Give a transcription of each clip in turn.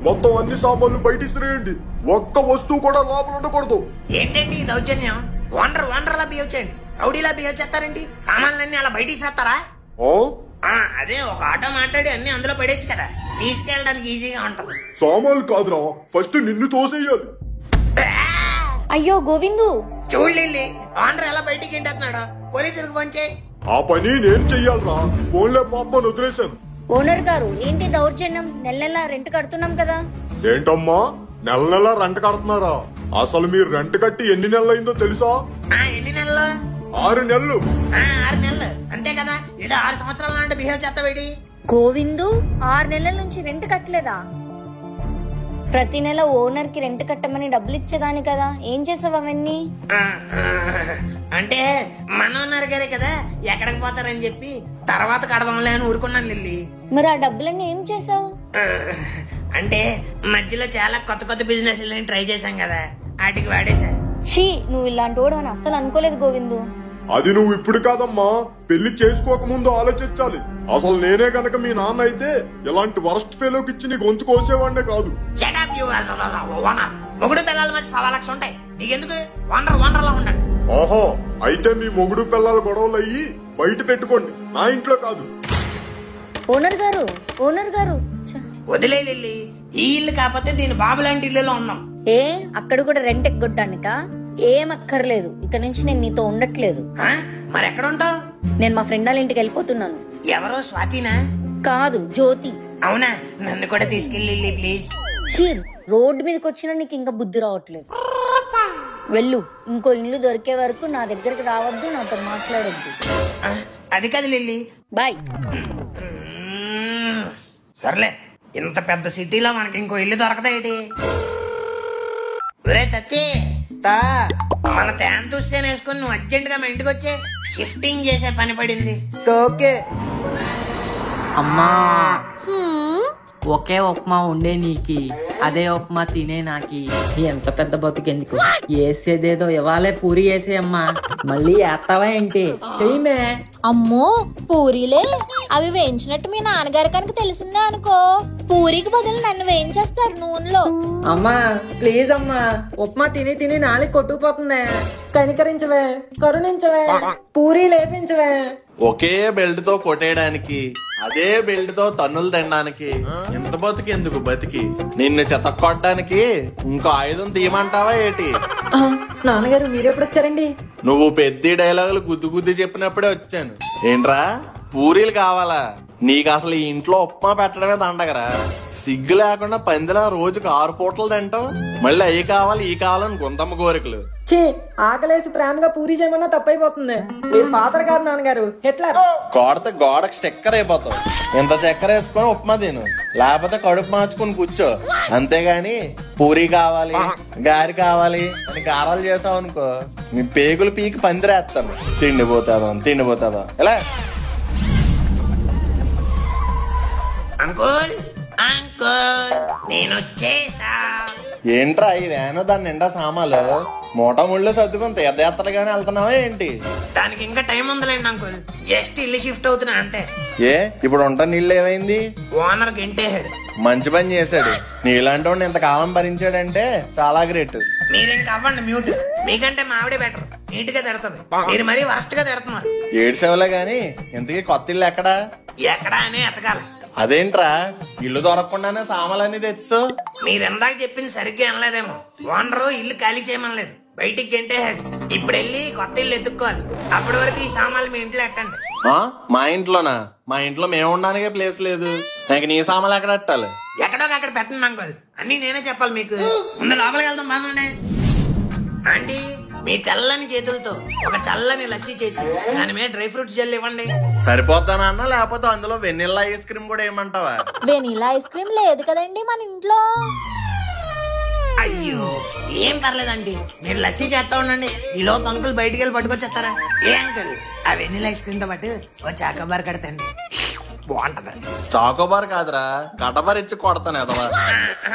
మొత్తం అన్ని సామాన్లు బయట ఇసిరేయండి. ఒక్క వస్తువు కూడా లోపల ఉండకూడదు. ఏంటండి ఈ దౌర్జన్యం? వండర్లా బిహేవ్ చేయండి. రౌడీలా బిహేవ్ చేస్తారేంటి? సామాన్లన్నీ అలా బయట ఇసేస్తారా? అదే ఒక ఆటో మాట్లాడి అన్ని అందులో పడేచ్చు కదా, తీసుకెళ్ళడానికి ఈజీగా ఉంటది. సామాన్లు కాదురా, ఫస్ట్ నిన్ను తోసేయాలి. అయ్యో గోవిందు, చూడలేండి ఓనర్ ఎలా బయటికి ఏంటన్నాడు. పోలీసులకు ఫోన్ చేయి. ఆ పని నేను చెయ్యాలరా, ఫోన్లే పాపని వదిలేశాను. ఓనర్ గారు ఏంటి దౌర్జన్యం? నెల నెల రెంట్ కడుతున్నాం కదా. ఏంటమ్మా నెల నెల రెంట్ కడుతున్నారా? అసలు మీరు రెంట్ కట్టి ఎన్ని నెలలైందో తెలుసా? ఎన్ని నెలలు? 6 నెలలు. 6 నెలలు అంతే కదా. ఇది 6 సంవత్సరాల నాటి బిహేవ్ చేస్తావేడి? గోవిందు 6 నెలల నుంచి రెంట్ కట్టలేదా? ప్రతి నెల ఓనర్ కి రెంట్ కట్టమని డబ్బులు ఇచ్చేదాని కదా, ఏం చేసావు అవన్నీ? అంటే మన ఓనర్ గారే కదా ఎక్కడికి పోతారని చెప్పి తర్వాత కడదాంలే అని ఊరుకున్నాను లిల్లీ. మరి ఆ డబ్బులన్నీ ఏం చేసావు? అంటే మధ్యలో చాలా కొత్త బిజినెస్ ట్రై చేశాం కదా, వాటికి వాడేసా. ఛీ, నువ్వు ఇలాంటి వాడు అని అస్సలు అనుకోలేదు గోవిందు. అది నువ్వు ఇప్పుడు కాదమ్మా, పెళ్లి చేసుకోక ముందు ఆలోచించాలి. అసలు నేనే గనక మీ నాన్న అయితే ఇలాంటి వరస్ట్ ఫెలోకి ఇచ్చి నీ గొంతు కోసేవాడినే కాదు. మొగుడు పిల్లల మధ్య 1.25 లక్షలు ఉంటాయి, నీకెందుకు? వండర్లా ఉండండి. ఓహో, అయితే మీ మొగుడు పిల్లల గొడవలు అయ్యి బయట పెట్టుకోండి, నా ఇంట్లో కాదు. ఓనర్ గారు వదిలే లిల్లీ, ఈ ఇల్లు కాకపోతే దీని బాబు లాంటి ఇల్లులో ఉన్నాం. ఏ అక్కడ కూడా రెంట్ ఎగ్గొట్టానికా? ఏం అక్కర్లేదు, ఇక నుంచి నేను నీతో ఉండట్లేదు. మరి ఎక్కడ ఉంటావు? నేను మా ఫ్రెండ్ వాళ్ళ ఇంటికి వెళ్ళిపోతున్నాను. ఎవరో స్వాతినా? కాదు, జ్యోతి. అవునా? నన్ను కూడా తీసుకెళ్ళి ప్లీజ్. చీర్, రోడ్డు మీదకి వచ్చినా నీకు ఇంకా బుద్ధి రావట్లేదు. వెళ్ళు, ఇంకో ఇల్లు దొరికే వరకు నా దగ్గరికి రావద్దు, నాతో మాట్లాడొద్దు. అది కాదు లిల్లీ, బాయ్. సర్లే, ఇంత పెద్ద సిటీలో మనకి ఇంకో ఇల్లు దొరకదేటి? ఒరే తత్తి, మన తేంతూసేన వేసుకుని నువ్వు అర్జెంట్ గా మా ఇంటికి వచ్చే షిఫ్టింగ్ చేసే పని పడింది. ఓకే అమ్మా, ఒకే ఉప్మా ఉండే నీకి, అదే ఉప్మా తినే నాకి. ఎంత పెద్ద బతుకెందుకు, వేసేదేదో ఇవాళే పూరి వేసేయమ్మా. మళ్ళీ వేస్తావా ఏంటి? చెయ్యమే. అమ్మో పూరీలే, అవి వేయించినట్టు మీ నాన్నగారు కనుక తెలిసిందే అనుకో, పూరికి బదులు నన్ను వేయించేస్తారు నూనెలో. అమ్మా ప్లీజ్ అమ్మా, ఉప్మా తిని నాలుగు కొట్టుకుపోతుంది. కనికరించవే, కరుణించవే, పూరీ లేపించవే. ఒకే బెల్ట్ తో కొట్టేయడానికి, అదే బెల్ట్ తో తన్నులు తినడానికి ఎంత బతికెందుకు బతికి? నిన్ను చెతక్కొట్టడానికి ఇంకో ఆయుధం తీయమంటావా ఏటి? నాన్నగారు మీరెప్పుడు వచ్చారండి? నువ్వు పెద్ద డైలాగులు గుద్దు చెప్పినప్పుడే వచ్చాను. ఏంట్రా పూరీలు కావాలా? నీకు అసలు ఈ ఇంట్లో ఉప్మా పెట్టడమే దండగరా. సిగ్గు లేకుండా పందిలా రోజుకు 6 పూటలు తింటావు, మళ్ళీ అవి కావాలి ఈ కావాలని గుంతమ్మ కోరికలు. చే, ఆకలేసి ప్రేమగా పూరి చేయమన్నా తప్పైపోతుంది. మీరు ఫాదర్ గారు, నాన్నగారు హిట్లర్. కొడితే గోడకు స్టిక్కర్ అయిపోతావు. ఇంత చక్కెర వేసుకొని ఉప్మా తిను, లేకపోతే కడుపు మార్చుకుని కూర్చో. అంతేగాని పూరి కావాలి గారి కావాలి అని గారాలు చేసావు అనుకో, నీ పేగులు పీకి పందిరేస్తాను. తిండిపోతాదో ఎలా? అంకుల్ నేను వచ్చేసా. ఏంట్రా ఈ వేను దాని నిండా సామాలు మూట ముళ్ళు సర్దుకుని తీర్థయాత్రలుగానే వెళ్తున్నావా ఏంటి? దానికి ఇంకా టైం ఉందిలేండి అంకుల్, జస్ట్ ఇల్లు షిఫ్ట్ అవుతున్నా అంతే. ఏ ఇప్పుడు ఉంటాను ఇల్లు ఏమైంది? ఓనర్ గెంటేసాడు. మంచి పని చేశాడు. నీలాంటి వాడిని ఇంతకాలం భరించాడంటే చాలా గ్రేట్. మీరింక అవ్వండి మ్యూట్, మీకంటే మా ఆవిడే బెటర్, నీట్ గా తిడతది. మీరు మరీ వరస్ట్ గా తిడుతున్నారు. ఏడ్సేవలే గాని ఇంతకీ కొత్త ఇల్లు ఎక్కడా అని ఎతకాలి. అదేంట్రా ఇల్లు దొరకకుండానే సామాన్లన్నీ తెచ్చు? మీరెందాక చెప్పింది సరిగ్గా అనలేదేమో. ఓనరు ఇల్లు ఖాళీ చేయమనలేదు, బయటికి గెంటేసాడు. ఇప్పుడు వెళ్ళి కొత్త ఇల్లు ఎత్తుక్కోవాలి. అప్పటి వరకు ఈ సామాన్లు మీ ఇంట్లో ఎట్టండి. మా ఇంట్లోనా? మా ఇంట్లో మేము ఉండడానికే ప్లేస్ లేదు, నాకు నీ సామాన్లు ఎక్కడ పెట్టాలి? ఎక్కడో అక్కడ పెట్టండి అంకుల్, అన్ని నేనే చెప్పాలి మీకు. ముందు లోపలికి వెళ్తాం బాగుండే. ఆంటీ, మీ తెల్లని చేతులతో ఒక చల్లని లస్సీ చేసి దాని మీద డ్రై ఫ్రూట్స్ జెల్ ఇవ్వండి. సరిపోతానన్నా, లేకపోతే అందులో వెనిల్లా ఐస్ క్రీమ్ కూడా ఏమంటావా? వెనీలా ఐస్ క్రీమ్ లేదు కదండి మన ఇంట్లో. అయ్యో ఏం పర్లేదండి, మీరు లస్సీ చేస్తా ఉండండి. ఈలో అంకుల్ బయటికి వెళ్ళి పట్టుకొచ్చేస్తారా? ఏ అంకుల్, ఆ వెనిలా ఐస్ క్రీమ్ తో పాటు ఓ చాకోబార్ కడతండి, బాగుంటది. చాకోబార్ కాదురా, కటబార్ ఇచ్చి కొడతాను ఎదవా.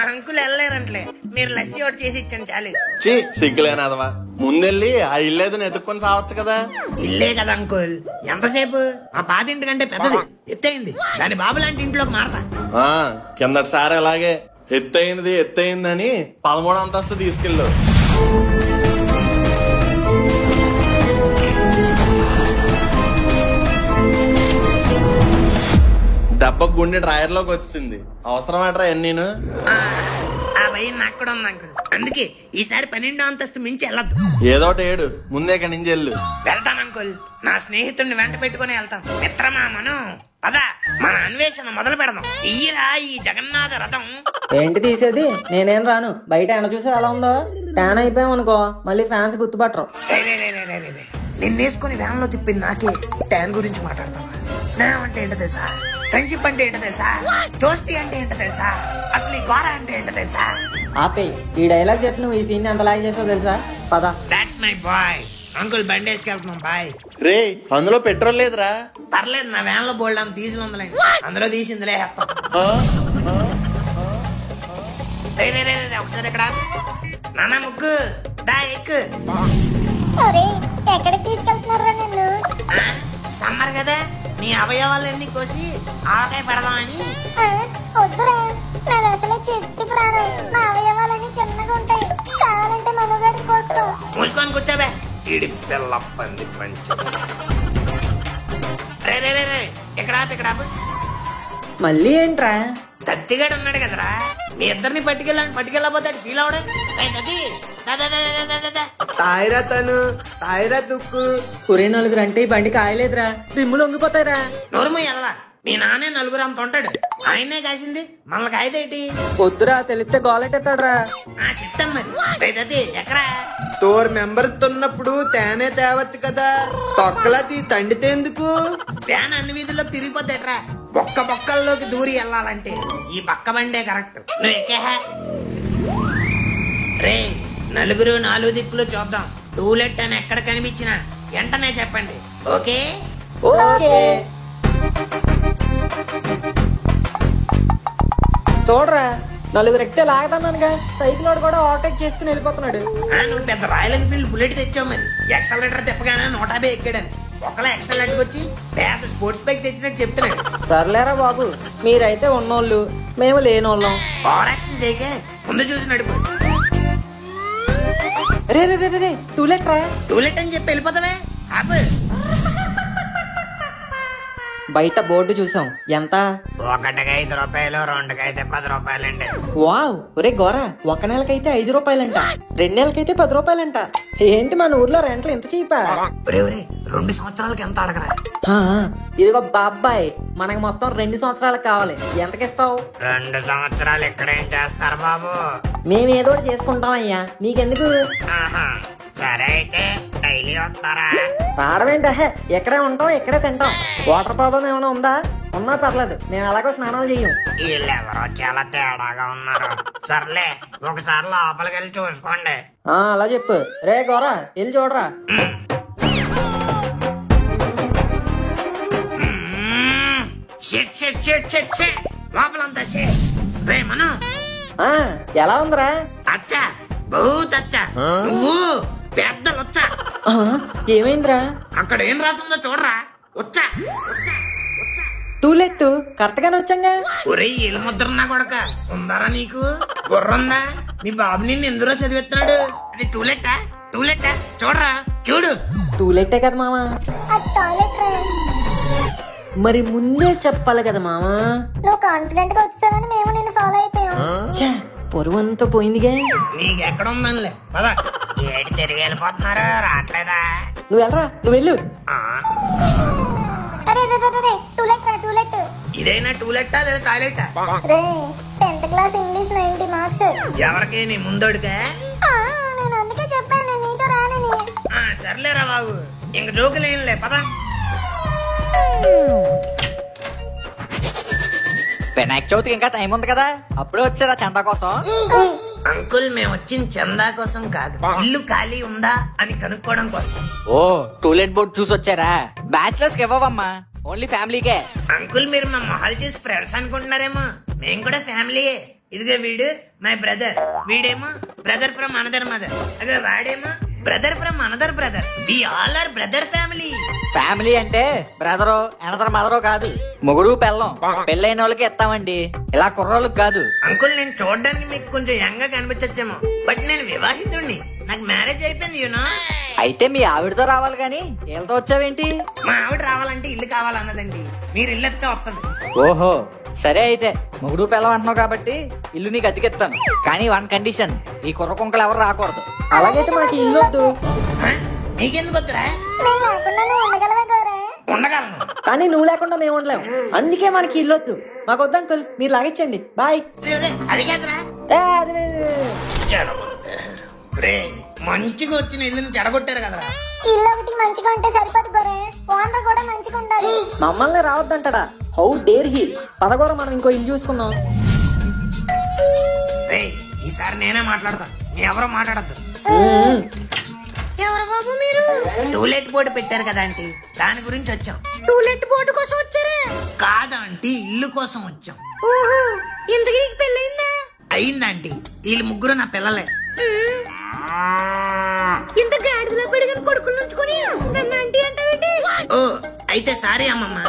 అంకుల్ వెళ్ళలేరంటలే, మీరు లస్సీ ఒకటి చేసి ఇచ్చండి చాలు. చీ సిగ్గులేని ఎదవా, ముందెళ్ళి ఆ ఇల్లు ఏదో ఎత్తుక్కొని సావచ్చు కదా. ఇల్లే కదా అంకుల్, ఎంతసేపు? మా పాతింటి కంటే పెద్దది, ఎత్తైంది. దాని బాబు లాంటి ఇంట్లోకి మారతా. కిందటిసారి అలాగే ఎత్తయిందని 13 అంతస్తు తీసుకెళ్ళు. దెబ్బ గుండె డ్రాయర్ లోకి వచ్చింది. అవసరం ఏట్రా నేను ఆ భయం నాకు కూడా ఉంది అంకుల్. అందుకే ఈసారి 12వ అంతస్తు మించి వెళ్ళొద్దు. ఏదోటి ఏడు ముందే ఇక్కడి నుంచి వెళ్ళు. వెళ్తాం అంకుల్. నా స్నేహితుడిని వెంట పెట్టుకుని వెళ్తాం. మిత్రమా మనం పదా మన అన్వేషణ మొదలు పెడదాం. ఈరా ఈ జగన్నాథ రథం. ఏంటి తీసేది? నేనేం రాను. బయట ఎండ చూసి ఎలా ఉందో ట్యాన్ అయిపోయాం అనుకో, మళ్ళీ ఫ్యాన్స్ గుర్తుపట్టరు. నిన్నేసుకుని వ్యాన్ లో తిప్పి నాకే ట్యాన్ గురించి మాట్లాడతావా? స్నేహం అంటే ఏంటో తెలుసా? ఫ్రెండ్షిప్ అంటే ఏంటో తెలుసా? దోస్తి అంటే ఏంటో తెలుసా? అసలు ఈ గోర అంటే ఏంటో తెలుసా? ఆపే ఈ డైలాగ్ చెప్పి నువ్వు ఈ సీన్ ఎంత లాగ్ చేసావు తెలుసా? పద. That's my boy. అంకుల్ బండేసుకెళ్తున్నాం బాయ్. రే అందులో పెట్రోల్ లేదురా. పర్లేదు, నా వ్యాన్ లో బోల్డ్ అంత తీసి ఉందలేండి. అందులో తీసిందిలే హెత్తాం. ఒకసారి ఇక్కడ నానా ముగ్గు దా ఎక్కు. ఎక్కడికి తీసుకెళ్తున్నారా నిన్ను? సమ్మర్ కదా, నీ అవయవాలన్నీ కోసి ఆవకాయ పెడదామని. వద్దురా, నాది అసలే చెట్టు ప్రాణం. నా అవయవాలన్నీ చిన్నగా ఉంటాయి. కావాలంటే మనుగడ కోసుకో. మూసుకొని కూర్చోబే. ఇడి పిల్ల పంది పంచ. రే రే రే రే ఇక్కడ మళ్ళీ ఏంట్రా? తత్తిగాడు ఉన్నాడు కదరా, మీ ఇద్దరిని పట్టుకెళ్ళకపోతే ఫీల్ అవడే. తాయిరా తను తాయిరా దుక్కు. కురే నలుగురు అంటే ఈ బండికి ఆయలేదురా, రిమ్ములు వంగిపోతాయిరా. నోరుము ఎదవా, మీ నాన్నే నలుగురు అంత ఉంటాడు. ఆయనే కాసింది మనల్ని కాయదేటి. పొద్దురా తెలిస్తే గోలెట్టేస్తాడ్రా. చెప్తాం మరి. ఎక్కరా తోర్ మెంబర్ తున్నప్పుడు తేనే తేవత్తు కదా, తొక్కలా తండితే ఎందుకు? ఫ్యాన్ అన్ని వీధుల్లో తిరిగిపోతాడ్రా. బొక్కల్లోకి దూరి వెళ్ళాలంటే ఈ బక్క బండే కరెక్ట్. నువ్వు ఎక్కేహా. రే నలుగురు 4 దిక్కులు చూద్దాం. టూలెట్ అని ఎక్కడ కనిపించినా వెంటనే చెప్పండి. Okay okay. చూడరా నలుగురు ఎక్కితే లాగదన్నానుగా, సైకిల్ వాడు కూడా ఓవర్టేక్ చేసుకుని వెళ్ళిపోతున్నాడు. నువ్వు పెద్ద రాయల్ ఎన్ఫీల్డ్ బుల్లెట్ తెచ్చావు మరి. ఎక్సలరేటర్ తిప్పగానే 150 ఎక్కాడని ఒకలా ఎక్సలెంట్ వచ్చి పెద్ద స్పోర్ట్స్ బైక్ తెచ్చినట్టు చెప్తున్నాడు. సర్లేరా బాబు, మీరైతే ఉన్నోళ్ళు మేము లేనోళ్ళం. ఓవర్ యాక్షన్ చేయకే, ముందు చూసి నడుపు. రే రే రే రే టూలెట్ అని చెప్పి వెళ్ళిపోతావే. ఆపు. బయట బోర్డు చూసాం. ఎంత? 1కి 5 రూపాయలు, 2కి అయితే 10 రూపాయలండి. వావ్, ఒరే గోరా, 1 నెలకైతే 5 రూపాయలంట, 2 నెలలకైతే 10 రూపాయలంట. ఏంటి మన ఊర్లో రెంట్లు ఎంత చీపా? 2 సంవత్సరాలకి ఎంత అడగరా? ఇదిగో బాబాయ్, మనకి మొత్తం 2 సంవత్సరాలకు కావాలి. ఎంతకిస్తావు? 2 సంవత్సరాలు ఇక్కడేం చేస్తారు బాబు? మేము ఏదో చేసుకుంటాం అయ్యా, నీకెందుకు? సరే అయితే డైలీ వస్తారా? రావడమేంటే, ఎక్కడే ఉంటాం ఎక్కడే తింటాం. వాటర్ ప్రాబ్లం ఏమైనా ఉందా? ఉన్నా పర్లేదు, మేము ఎలాగో స్నానాలు చెయ్యం. వీళ్ళెవరో చాలా తేడాగా ఉన్నారు. సర్లే ఒకసారి లోపలికి వెళ్ళి చూసుకోండి. అలా చెప్పు. రే గోరా, వెళ్ళి చూడరా. లోపలంతా రే మనం ఎలా ఉందిరా? అచ్చా, బహుత్ అచ్చా. నువ్వు పెద్ద వచ్చా. ఏమైందిరా? అక్కడ ఏం రాసిందో చూడరా. వచ్చా టూలెట్ కరెక్ట్ గానే వచ్చాంగా. ఒరే ఏలు ముద్రన్నా కొడక, ఉందారా నీకు? బుర్రుందా? మీ బాబు నిన్ను ఎందులో చదివిస్తున్నాడు? అది టూలెట్టా? చూడరా, చూడు. టూలెట్టే కదా మామా. మరి ముందే చెప్పాలి కదా మామా. నువ్వు కాన్ఫిడెంట్ గా వచ్చావని మేము నిన్ను ఫాలో అయిపోయాం. పొరువంతా పోయిందిగా. నీకెక్కడ ఉందనిలే పద. ఏడు తిరిగి వెళ్ళిపోతున్నారు, రావట్లేదా? నువ్వు వెళ్ళరా, నువ్వు వెళ్ళు. ఇదైనా టూలెట్టా లేదా టాయిలెట్టా? 10th class English 90 marks. ఎవరికి నీ ముందోడికా? నేను అందుకే చెప్పాను నేను నీతో రానని. సర్లేరా బాబు, ఇంక జోకులేనులే పద. వినాయక చవితికి ఇంకా టైం ఉంది కదా, అప్పుడే వచ్చారా చందా కోసం? అంకుల్ మేము వచ్చింది చందా కోసం కాదు, ఇల్లు ఖాళీ ఉందా అని కనుక్కోవడం కోసం. ఓ టూలెట్ బోర్డు చూసి వచ్చారా? బ్యాచిలర్స్ కి ఇవ్వవమ్మా, ఓన్లీ ఫ్యామిలీకే. అంకుల్ మీరు మా మొహాలు చేసి ఫ్రెండ్స్ అనుకుంటున్నారేమో, మేము కూడా ఫ్యామిలీయే. ఇదిగో వీడు మై బ్రదర్, వీడేమో బ్రదర్ ఫ్రమ్ అనదర్ మదర్, అదే వాడేమో brother from another brother. We all are brother family. Family అంటే బ్రదరో అనదర్ మదరో కాదు, మొగుడు పెళ్ళం. పెళ్ళైన వాళ్ళకి ఇస్తామండి, ఇలా కుర్రోళ్ళకి కాదు. అంకుల్ నేను చూడడానికి మీకు కొంచెం యంగ్ గా కనిపించచ్చేమో, బట్ నేను వివాహితుడిని. నాకు మ్యారేజ్ అయిపోయింది యూనో. అయితే మీ ఆవిడతో రావాలి గాని వీళ్ళతో వచ్చావేంటి? మా ఆవిడ రావాలంటే ఇల్లు కావాలన్నదండి. మీరు ఇల్లు ఎత్తే వస్తుంది. ఓహో సరే, అయితే మొగుడు పెళ్ళం అంటున్నావు కాబట్టి ఇల్లు నీకు అతికిస్తాను. కానీ వన్ కండిషన్, ఈ కుర్ర కుంకలు ఎవరు రాకూడదు. అలాగైతే మాకు ఇల్లు వద్దు. నీకెందుకు వద్దురా? ఉండగలను, కానీ నువ్వు లేకుండా మేము ఉండలేము. అందుకే మనకి ఇల్లు వద్దు. మాకు వద్దు అంకుల్, మీరు లాగించండి. బాయ్. అది కాదురా. రే మంచిగా వచ్చిన ఇల్లుని చెడగొట్టారు కదరా. ఇల్లు ఒకటి మంచిగా ఉంటే సరిపోదు గోరే, ఓనర్ కూడా మంచిగా ఉండాలి. మమ్మల్ని రావద్దంటాడా? How dare he. పదగోర మనం ఇంకో ఇల్లు చూసుకున్నాం. రే ఈసారి నేనే మాట్లాడతా, నీ ఎవరో మాట్లాడద్దు. ఎవరు బాబు మీరు? టూలెట్ బోర్డు పెట్టారు కదా ఆంటీ, దాని గురించి వచ్చాం. టూలెట్ బోర్డు కోసం వచ్చారా? కాదా ఆంటీ, ఇల్లు కోసం వచ్చాం. ఓహో, ఇంతకీ పెళ్ళయిందా? అయిందంటీ. వీళ్ళు ముగ్గురు నా పిల్లలే. ఇంత గాడిదలో పెడిగిన కొడుకులు నుంచుకొని నన్ను ఆంటీ అంటావేంటి? ఓ అయితే సారీ అమ్మమ్మ.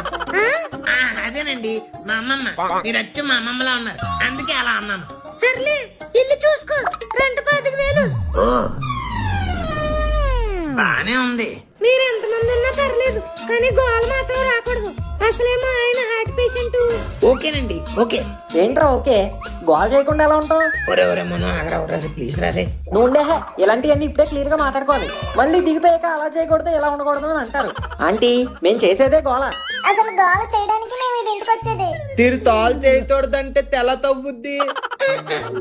అదేనండి మా అమ్మమ్మ, మీరు వచ్చి మా అమ్మమ్మలా ఉన్నారు, అందుకే అలా అన్నాను. సర్లే ఇల్లు చూసుకో, రెంట్ 10,000. ఓ బానే ఉంది. మీరు ఎంతమంది ఉన్నా పర్లేదు, కానీ గోల మాత్రం రాకూడదు. అసలేమో ఆయన హార్ట్ పేషెంట్. ఓకేనండి ఓకే. ఏంట్రా ఓకే? గోల్ చేయకుండా ఎలా ఉంటావు? ఒరే ఒరే మనం ఆగరా ప్లీజ్ రాదే. నువ్వు ఉండే ఇలాంటివన్నీ ఇప్పుడే క్లియర్ గా మాట్లాడుకోవాలి. మళ్ళీ దిగిపోయాక అలా చేయకూడదు ఇలా ఉండకూడదు అని అంటారు. ఆంటీ మేము చేసేదే గోల. అసలు గోల చేయడానికి మేము ఇంటికి వచ్చేది. తీరు తాళ్ళు చేయకూడదంటే తెల్ల తవ్వుద్ది.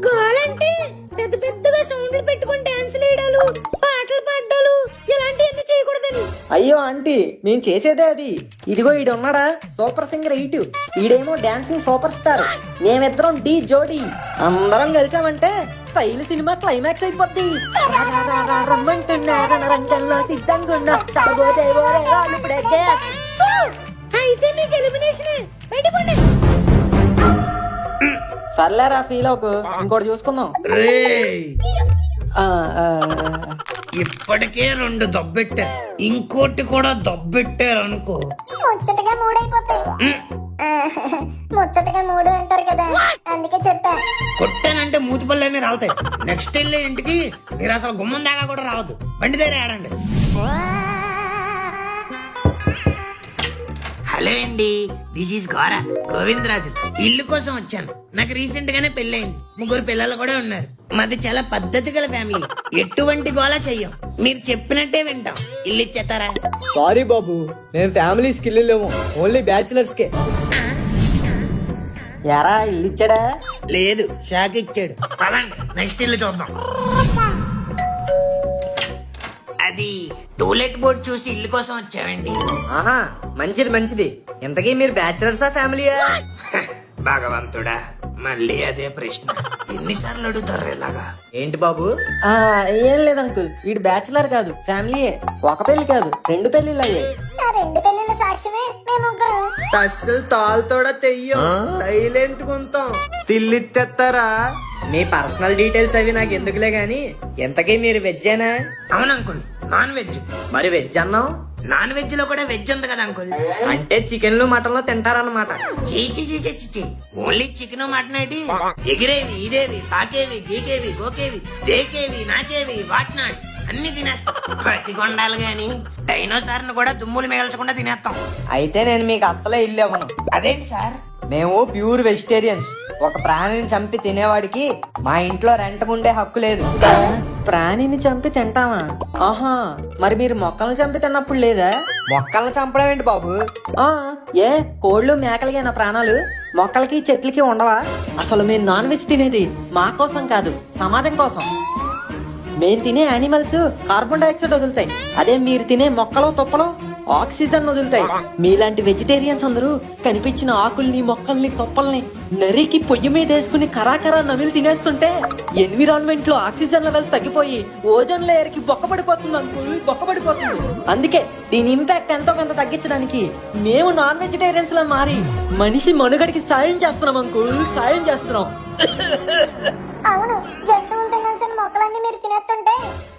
గోలంటే పెద్ద పెద్దగా సౌండ్లు పెట్టుకుని డాన్సులు వేయడాలు, పాటలు పాడాలు, ఇలాంటివన్నీ చేయకూడదని. అయ్యో ఆంటీ మేము చేసేదే అది. ఇదిగో ఈడు ఉన్నాడా సూపర్ సింగర్ 8, ఈడేమో డాన్సింగ్ సూపర్ స్టార్, మేమిద్దరం డి జోడి. అందరం కలిసామంటే స్టైల్ సినిమా క్లైమాక్స్ అయిపోద్ది. అయితే మీకు ఎలిమినేషన్. సర్లేరా ఫీల్ అవుకు, ఇంకోటి చూసుకుందాం. ఇప్పటికే 2 దొబ్బెట్టారు, ఇంకోటి కూడా దొబ్బెట్టారు అనుకో, ముచ్చటగా 3 అయిపోతాయి. ముచ్చటగా 3 అంటారు కదా, అందుకే చెప్పా. కొట్టానంటే మూతిపళ్ళన్నీ రావుతాయి. నెక్స్ట్ వెళ్ళే ఇంటికి మీరు అసలు గుమ్మం దాకా కూడా రావద్దు, బండి దగ్గర ఆడండి. హలో అండి, దిస్ ఈస్ గోవిందరాజు. ఇల్లు కోసం వచ్చాను. నాకు రీసెంట్ గానే పెళ్ళైంది, 3 పిల్లలు కూడా ఉన్నారు. మాది చాలా పద్ధతి గల ఫ్యామిలీ, ఎటువంటి గోళ చెయ్యం, మీరు చెప్పినట్టే వింటాం. ఇల్లు ఇచ్చేస్తారా? సారీ బాబు, మేము ఫ్యామిలీస్కి ఇల్లు లేము, ఓన్లీ బ్యాచులర్స్ కే. యారా ఇల్లు ఇచ్చాడా? లేదు, షాక్ ఇచ్చాడు. పదండి నెక్స్ట్ ఇల్లు చూద్దాం. అది టూలెట్ బోర్డు చూసి ఇల్లు కోసం వచ్చామండి. ఆహా మంచిది మంచిది. ఇంతకీ మీరు బ్యాచులర్సా ఫ్యామిలీయా? భగవంతుడా, మళ్ళీ అదే ప్రశ్న. ఎన్నిసార్లు అడుగుతారు ఇలాగా? ఏంటి బాబు? ఏం లేదు అంకుల్, వీడు బ్యాచులర్ కాదు ఫ్యామిలీయే. ఒక పెళ్లి కాదు 2 పెళ్లిళ్ళు అయ్యాయి. ఆ 2 పెళ్లిళ్ళ సాక్ష్యమే మేము ముగ్గురు. అస్సలు తాళ్ళతోడా తెయ్యం, తైలెంతుకుంటాం, తిల్లిత్తేస్తారా? మీ పర్సనల్ డీటెయిల్స్ అవి నాకు ఎందుకులే గాని, ఎంతకీ మీరు వెజ్జేనా? అవును అంకుల్, నాన్ వెజ్. మరి వెజ్ అన్నావు? నాన్ వెజ్ లో కూడా వెజ్ ఉంది కదా అంకుల్. అంటే చికెన్లు మటన్లు తింటారన్నమాట. చీ, ఓన్లీ చికెన్ మటన్ ఏంటి? ఎగిరేవి, ఇదేవి, పాకేవి, గీకేవి, గోకేవి, దేకేవి, నాకేవి, వాట్ నాట్ అన్ని తినేస్తాం. బతికొండాలి గాని డైనోసార్ ను కూడా దుమ్ములు మిగల్చకుండా తినేస్తాం. అయితే నేను మీకు అస్సలే ఇల్లు ఇవ్వను. అదేంటి సార్? మేము ప్యూర్ వెజిటేరియన్స్. ఒక ప్రాణిని చంపి తినేవాడికి మా ఇంట్లో రెంట్ ఉండే హక్కు లేదు. ప్రాణిని చంపి తింటావా? ఆహా, మరి మీరు మొక్కలను చంపి తిన్నప్పుడు లేదా? మొక్కలను చంపడం ఏంటి బాబు? ఏ కోళ్ళు మేకలకేనా ప్రాణాలు? మొక్కలకి చెట్లకి ఉండవా? అసలు మేము నాన్ వెజ్ తినేది మా కోసం కాదు, సమాజం కోసం. మేము తినే యానిమల్స్ కార్బన్ డైఆక్సైడ్ వదులుతాయి, అదే మీరు తినే మొక్కలు తుప్పలు ఆక్సిజన్ వదులుతాయి. మీలాంటి వెజిటేరియన్స్ అందరూ కనిపించిన ఆకుల్ని, మొక్కల్ని, తుప్పల్ని నరికి పొయ్యి మీద వేసుకుని కరాకరా నమిలి తినేస్తుంటే ఎన్విరాన్మెంట్ లో ఆక్సిజన్ లెవెల్ తగ్గిపోయి ఓజోన్ లేయర్ కి బొక్కపడిపోతుంది అంకుల్, బొక్కపడిపోతుంది. అందుకే దీని ఇంపాక్ట్ ఎంతో కొంత తగ్గించడానికి మేము నాన్ వెజిటేరియన్స్ లా మారి మనిషి మనుగడికి సాయం చేస్తున్నాం అంకుల్, సాయం చేస్తున్నాం. అవును, జంతువులు తినాల్సిన మొక్కలన్నీ మీరు తినేస్తుంటే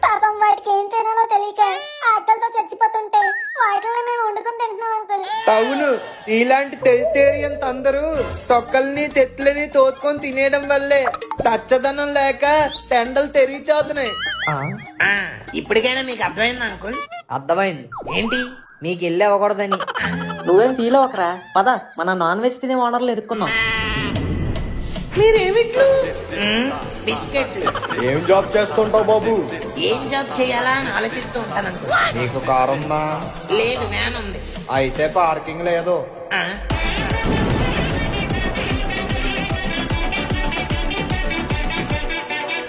పాపం వాటికి ఏం తినాలో తెలియక ఆకలితో చచ్చిపోతుంటే వాటిని మేము వండుకొని తింటున్నాం అంకుల్. అవును, ఇలాంటి వెజిటేరియన్స్ అందరూ తొక్కల్ని తెత్తులని తోచుకొని తినేయడం వల్లే పచ్చదనం లేక టెండలు తెరిగిపోతున్నాయి. ఇప్పటికైనా మీకు అర్థమైంది అంకుల్? అర్థమైంది. ఏంటి? మీకు వెళ్ళి అవ్వకూడదని. నువ్వేం ఫీల్ అవ్వకరా, పద మన నాన్ వెజ్ తినే ఓనర్లు ఎదుర్కొన్నాం. మీరేమిట్లు? బిస్కెట్లు. ఏం జాబ్ చేస్తుంటావు బాబు? ఏం జాబ్ చేయాలా అని ఆలోచిస్తూ ఉంటాను అంకుల్. నీకు కారు ఉందా? లేదు, వ్యాన్ ఉంది. అయితే పార్కింగ్ లేదు.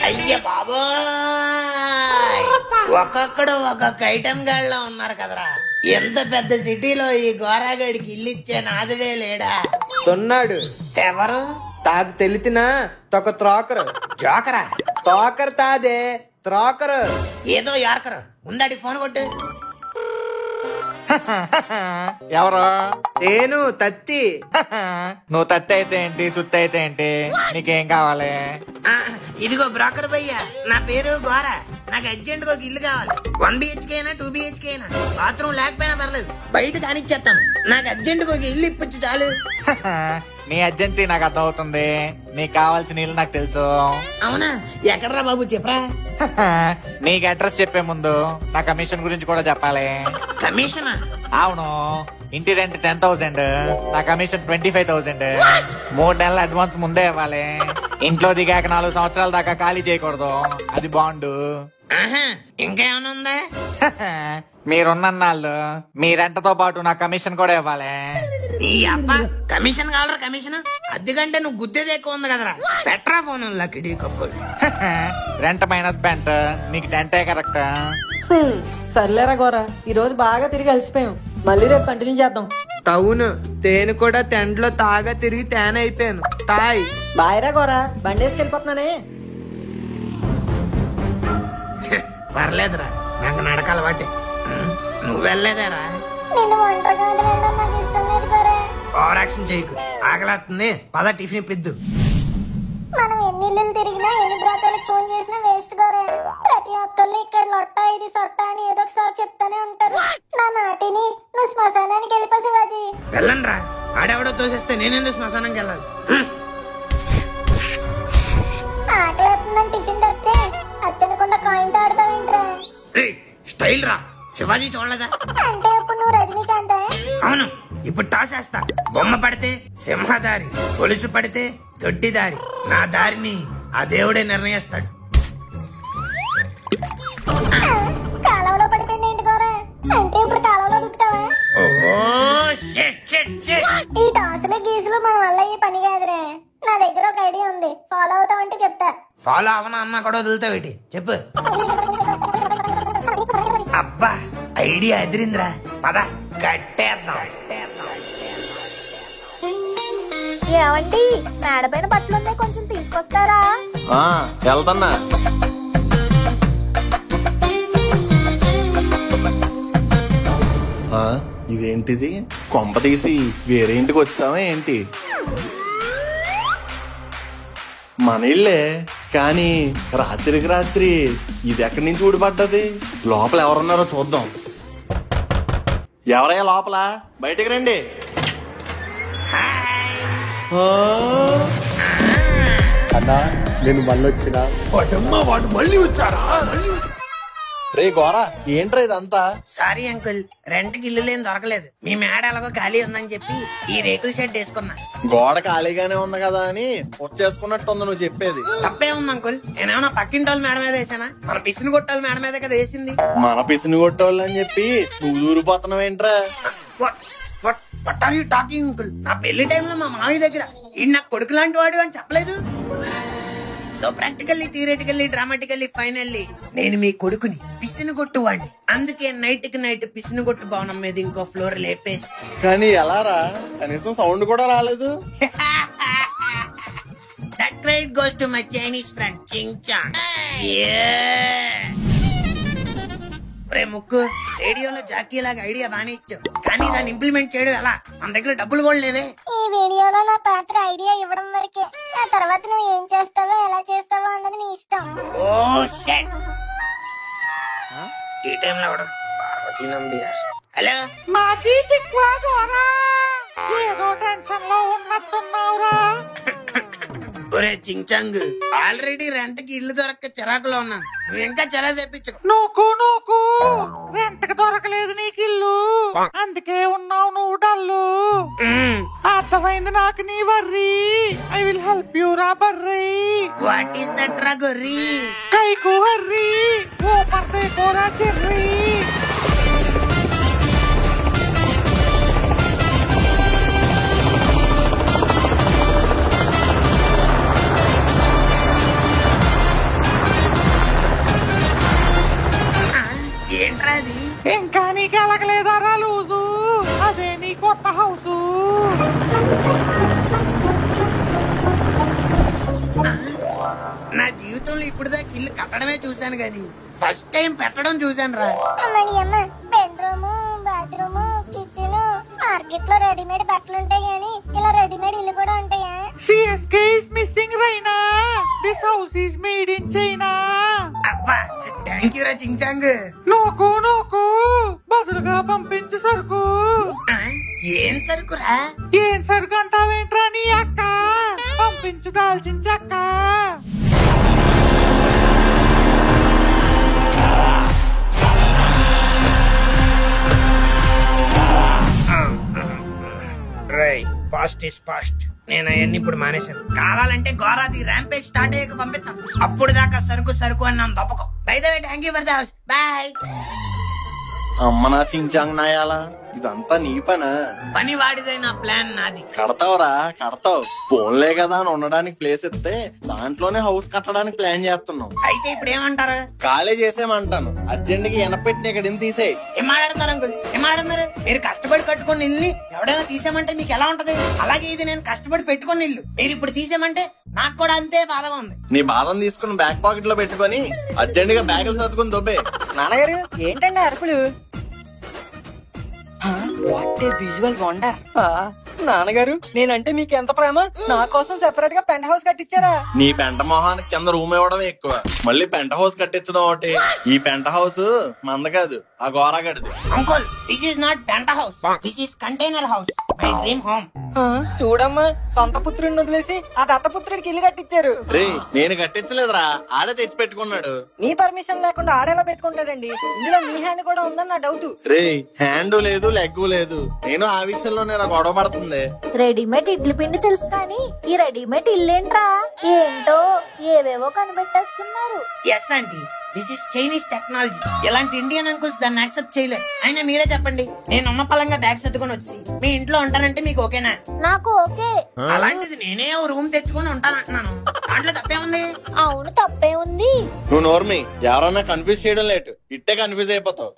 అయ్య బాబోయ్, ఒక్కొక్కడు ఒక్కొక్క ఐటమ్ గాళ్ళలో ఉన్నారు కదరా. ఎంత పెద్ద సిటీలో ఈ గోరాగడికి ఇల్లు ఇచ్చే నాదుడే లేడా? తొన్నాడు. ఎవరు? తాది తెలితినా తొక త్రోకరు. జోకరా? తోకరు తాదే త్రోకరు. ఏదో యార్కరు. ఉందాడి ఫోన్ కొట్టు. ఎవరు? నేను తత్తి. నువ్వు తత్తి అయితే ఏంటి, సుత్తి అయితే ఏంటి, నీకేం కావాలి? ఇదిగో బ్రోకర్ భయ్యా, నా పేరు గోర. నాకు అర్జెంట్ ఒక ఇల్లు కావాలి. 1 BHK అయినా 2 BHK అయినా, బాత్రూమ్ లేకపోయినా పర్లేదు, బయట కానిచ్చేస్తాను. నాకు అర్జెంట్ ఒక ఇల్లు ఇప్పొచ్చు చాలు. నీ అర్జెన్సీ నాకు అర్థం అవుతుంది. నీకు కావాల్సిన ఇల్లు నాకు తెలుసు. అవునా? ఎక్కడరా బాబు చెప్పరా. నీకు అడ్రస్ చెప్పే ముందు నా కమిషన్ గురించి కూడా చెప్పాలి. కమిషనా? అవును, ఇంటి రెంట్ 10,000, నా కమిషన్ 25,000. 3 నెలల అడ్వాన్స్ ముందే ఇవ్వాలి. ఇంట్లో దిగాక 4 సంవత్సరాల దాకా ఖాళీ చేయకూడదు, అది బాండు. ఇంకేమైనా ఉందా? మీరున్నాళ్ళు మీ రెంట్తో పాటు నా కమిషన్ కూడా ఇవ్వాలి. ఈ అబ్బా కమిషన్ కావాలరా? కమిషన్ అద్దెకంటే నువ్వు గుద్దేది ఎక్కువ ఉంది కదరా. పెట్రా ఫోన్ లకిడీ కప్పులు. రెంట్ మైనస్ పెంట్, నీకు టెంటే కరెక్ట్. సర్లేరా గోరా, ఈ రోజు బాగా తిరిగి అలసిపోయాం. మళ్ళీ రేపు కంటిన్యూ చేద్దాం. అవును, తేను కూడా తెండ్లో తాగా తిరిగి తేనె అయిపోయాను. తాయ్ బాయ్రా గోరా, బండేసుకెళ్ళిపోతున్నానే. పర్లేదురా, నాకు నడకాల వాటి. నువ్వు వెళ్ళలేదేరా? నిన్ను ఒంటరిగా వదిలేయడం నాకు ఇష్టం లేదు గోరా. ఓవర్ యాక్షన్ చేయకు, ఆకలేస్తుంది. పద టిఫిన్ ఇప్పిద్దు. మనం ఎన్ని ఇల్లు తిరిగినా ఎన్ని బ్రాతలకు ఫోన్ చేసినా వేస్ట్ గోరా. ప్రతి ఒక్కళ్ళు ఇక్కడ లొట్ట ఇది సొట్ట అని ఏదో ఒకసారి చెప్తానే ఉంటారు. నా మాటిని నువ్వు శ్మశానానికి వెళ్ళిపో శివాజీ. వెళ్ళండి రా, ఆడెవడో తోసేస్తే నేనెందుకు శ్మశానంకి వెళ్ళాలి? ఆకలేస్తుందని టిఫిన్ తెస్తే అత్తనకుండా కాయిన్ తాడతావేంట్రా? స్టైల్ రా, శివాజీ చూడలేదా? అంటే ఇప్పుడు నువ్వు రజనీకాంతే? అవును, ఇప్పుడు టాస్ వేస్తా. బొమ్మ పడితే సింహదారి, గొలుసు పడితే దొడ్డిదారి. నా దారిని ఆ దేవుడే నిర్ణయిస్తాడు. కాలంలో పడిపోయింది ఏంటి గోరా? అంటే ఇప్పుడు కాలంలో దుక్కుతావా? ఈ టాసులు గీసులు మన వల్ల ఈ పని కాదురే. నా దగ్గర ఒక ఐడియా ఉంది, ఫాలో అవుతావంటే చెప్తా. ఫాలో అవనా అన్నా కూడా వదులుతావేటి? చెప్పు. అబ్బా ఐడియా ఎదిరిందిరా, పద కట్టేద్దాం. ఏమండి, మేడ పైన బట్టలు ఉన్నాయి, కొంచెం తీసుకొస్తారా? వెళ్తున్నా. ఇదేంటిది? కొంప తీసి వేరే ఇంటికి వచ్చావా ఏంటి? మన ఇల్లే, కానీ రాత్రికి రాత్రి ఇది ఎక్కడి నుంచి ఊడిపడ్డది? లోపల ఎవరున్నారో చూద్దాం. ఎవరయ్యా లోపల? బయటికి రండి. అన్నా నేను మళ్ళీ వచ్చినా? వాడు మళ్ళీ వచ్చారా? రే గోరా, ఏంట్రా ఇదంతా? సారీ అంకుల్, రెంట్ కి ఇల్లు లేని దొరకలేదు. మీ మేడ ఎలాగో ఖాళీ ఉందని చెప్పి ఈ రేకుల షెడ్ వేసుకున్నా. గోడ ఖాళీగానే ఉంది కదా అని వచ్చేసుకున్నట్టుంది నువ్వు చెప్పేది. తప్పే ఉంది అంకుల్, నేనేమన్నా పక్కింటి వాళ్ళ మేడ మీద వేసానా? మన పిసిని కొట్టాలి మేడ మీద కదా వేసింది. మన పిసిని కొట్టేవాళ్ళు అని చెప్పి నువ్వు దూరిపోతున్నావేంట్రా? What are you talking uncle? నా పెళ్లి టైంలో మా మామయ్య దగ్గర ఈ నా కొడుకు లాంటి వాడు అని చెప్పలేదు. సో ప్రాక్టికల్లీ, థియరిటికల్లీ, డ్రామాటికల్లీ, ఫైనల్లీ నేను మీ కొడుకుని పిసిని కొట్టువాడిని. అందుకే నైట్ కి నైట్ పిసిని కొట్టు భవనం మీద ఇంకో ఫ్లోర్ లేపేసి. కానీ ఎలా రా? కనీసం సౌండ్ కూడా రాలేదు. That credit goes to my Chinese friend Ching Chang. రే ముక్కు, రేడియోలో జాకీ లాగా ఐడియా బానే ఇచ్చావు, కానీ దాన్ని ఇంప్లిమెంట్ చేయడం ఎలా? మన దగ్గర డబ్బులు కూడా లేవే. ఈ వీడియోలో నా పాత్ర ఐడియా ఇవ్వడం వరకే. ఆ తర్వాత నువ్వు ఏం చేస్తావో ఎలా చేస్తావో అన్నది నీ ఇష్టం. Oh shit. ఈ టైంలో ఎవడు పార్వతీ నంబియార్. హలో మాకి చిక్వా గోరా ఏదో టెన్షన్ లో ఉన్నట్టున్నావురా. ఒరే చించాంగ్, ఆల్రెడీ రెంట్ కి ఇల్లు దొరక్క చిరాకులో ఉన్నాను. నువ్వు ఇంకా చెరా తెప్పించుకో. నోకు రెంట్ కి దొరకలేదు నీకు ఇల్లు, అందుకే ఉన్నావు నువ్వు డల్లు. అర్థమైంది నాకు నీ worry. I will help you రా బర్రీ. వాట్ ఈస్ దట్ రా గొర్రీ? కైకు హర్రీ ఊపర్ దేకోరా చెర్రీ. ఏంట్రా అది? ఇంకా నీకు ఎలగలేదారా లూజు? అదే నీ కొత్త హౌసు. నా జీవితంలో ఇప్పుడు దాకా ఇల్లు కట్టడమే చూశాను గాని ఫస్ట్ టైం పెట్టడం చూశాను రా. అమ్మడి అమ్మ, బెడ్రూమ్, బాత్రూమ్, కిచెన్, మార్కెట్ లో రెడీమేడ్ బట్టలు ఉంటాయి గాని ఇలా రెడీమేడ్ ఇల్లు కూడా ఉంటాయా? CSK is missing Raina. This house is made in China. అబ్బా థ్యాంక్ యూ రా చించాంగ్. నోకు బదులుగా పంపించు సరుకు. ఏం సరుకురా? ఏం సరుకు అంటావేంట్రా నీ అక్క? పంపించు దాల్చిన చెక్క. Past is past. నేను అవన్నీ ఇప్పుడు మానేశాను. కావాలంటే గోరాది ర్యాంపేజ్ స్టార్ట్ అయ్యాక పంపిస్తాం. అప్పుడు దాకా సరుకు అని నన్ను తప్పకం. By the way thank you for the house. Bye. అమ్మ నా చించాంగ్ నాయాలా, ఇదంతా నీ పనా? పని వాడిదైన ప్లాన్ నాది. కడతావురా కడతావు. ఫోన్లే కదా అని ఉండడానికి ప్లేస్ ఇస్తే దాంట్లోనే హౌస్ కట్టడానికి ప్లాన్ చేస్తున్నావు. అయితే ఇప్పుడు ఏమంటారు? ఖాళీ చేసేమంటాను. అర్జెంట్ గా ఎనపెట్టిన ఇక్కడ తీసేయి. ఏం మాట్లాడుతున్నారు అంకుల్? ఏం మాట్లాడుతున్నారు? మీరు కష్టపడి కట్టుకుని ఇల్లు ఎవడైనా తీసేమంటే మీకు ఎలా ఉంటది? అలాగే ఇది నేను కష్టపడి పెట్టుకుని ఇల్లు మీరు ఇప్పుడు తీసేమంటే నాకు కూడా అంతే బాధగా ఉంది. నీ బాధను తీసుకుని బ్యాక్ పాకెట్ లో పెట్టుకొని అర్జెంట్ గా బ్యాగులు సర్దుకుని దొబ్బే. నాన్నగారు ఏంటండి అరుపులు? What a visual wonder. నాన్నగారు నేనంటే మీకు ఎంత ప్రేమ, నా కోసం సెపరేట్ గా పెంట్ హౌస్ కట్టించారా? నీ పెంట మొహానికి కింద రూమ్ ఇవ్వడం ఎక్కువ, మళ్ళీ పెంట హౌస్ కట్టించడం ఒకటి. ఈ పెంట హౌస్ మంద కాదు, ఆ గోరాగడిది. అంకుల్ దిస్ ఇస్ నాట్ పెంట house, this is container house, my dream home. చూడమ్మా, సొంత పుత్రుడిని వదిలేసి ఆ దత్తపుత్రుడికి ఇల్లు కట్టించారు. రే నేను కట్టించలేదురా, ఆడే తెచ్చి పెట్టుకున్నాడు. మీ పర్మిషన్ లేకుండా ఆడేలా పెట్టుకుంటాడండి? ఇందులో మీ హ్యాండ్ కూడా ఉందని నా డౌట్. రే హ్యాండ్ లేదు లెగ్ లేదు, నేను ఆ విషయంలోనే గొడవ పడుతుంది. రెడీమేడ్ ఇడ్లీ పిండి తెలుసు కానీ ఈ రెడీమేడ్ ఇల్లేంట్రా? ఏంటో ఏవేవో కనిపెట్టేస్తున్నారు. Yes aunty, this is Chinese technology. ఇలాంటి ఇండియన్ అంకుల్స్ దాన్ని యాక్సెప్ట్ చేయలేదు. అయినా మీరే చెప్పండి, నేను ఉన్న పలంగా బ్యాగ్ సర్దుకొని వచ్చి మీ ఇంట్లో ఉంటానంటే మీకు ఓకేనా? నాకు ఓకే. అలాంటిది నేనే ఓ రూమ్ తెచ్చుకొని ఉంటానంటున్నాను. దాంట్లో తప్పేముంది? అవును తప్పే ఉంది. నువ్వు నోర్మి, ఎవరన్నా కన్ఫ్యూజ్ చేయడం లేటు, ఇట్టే కన్ఫ్యూజ్ అయిపోతావు.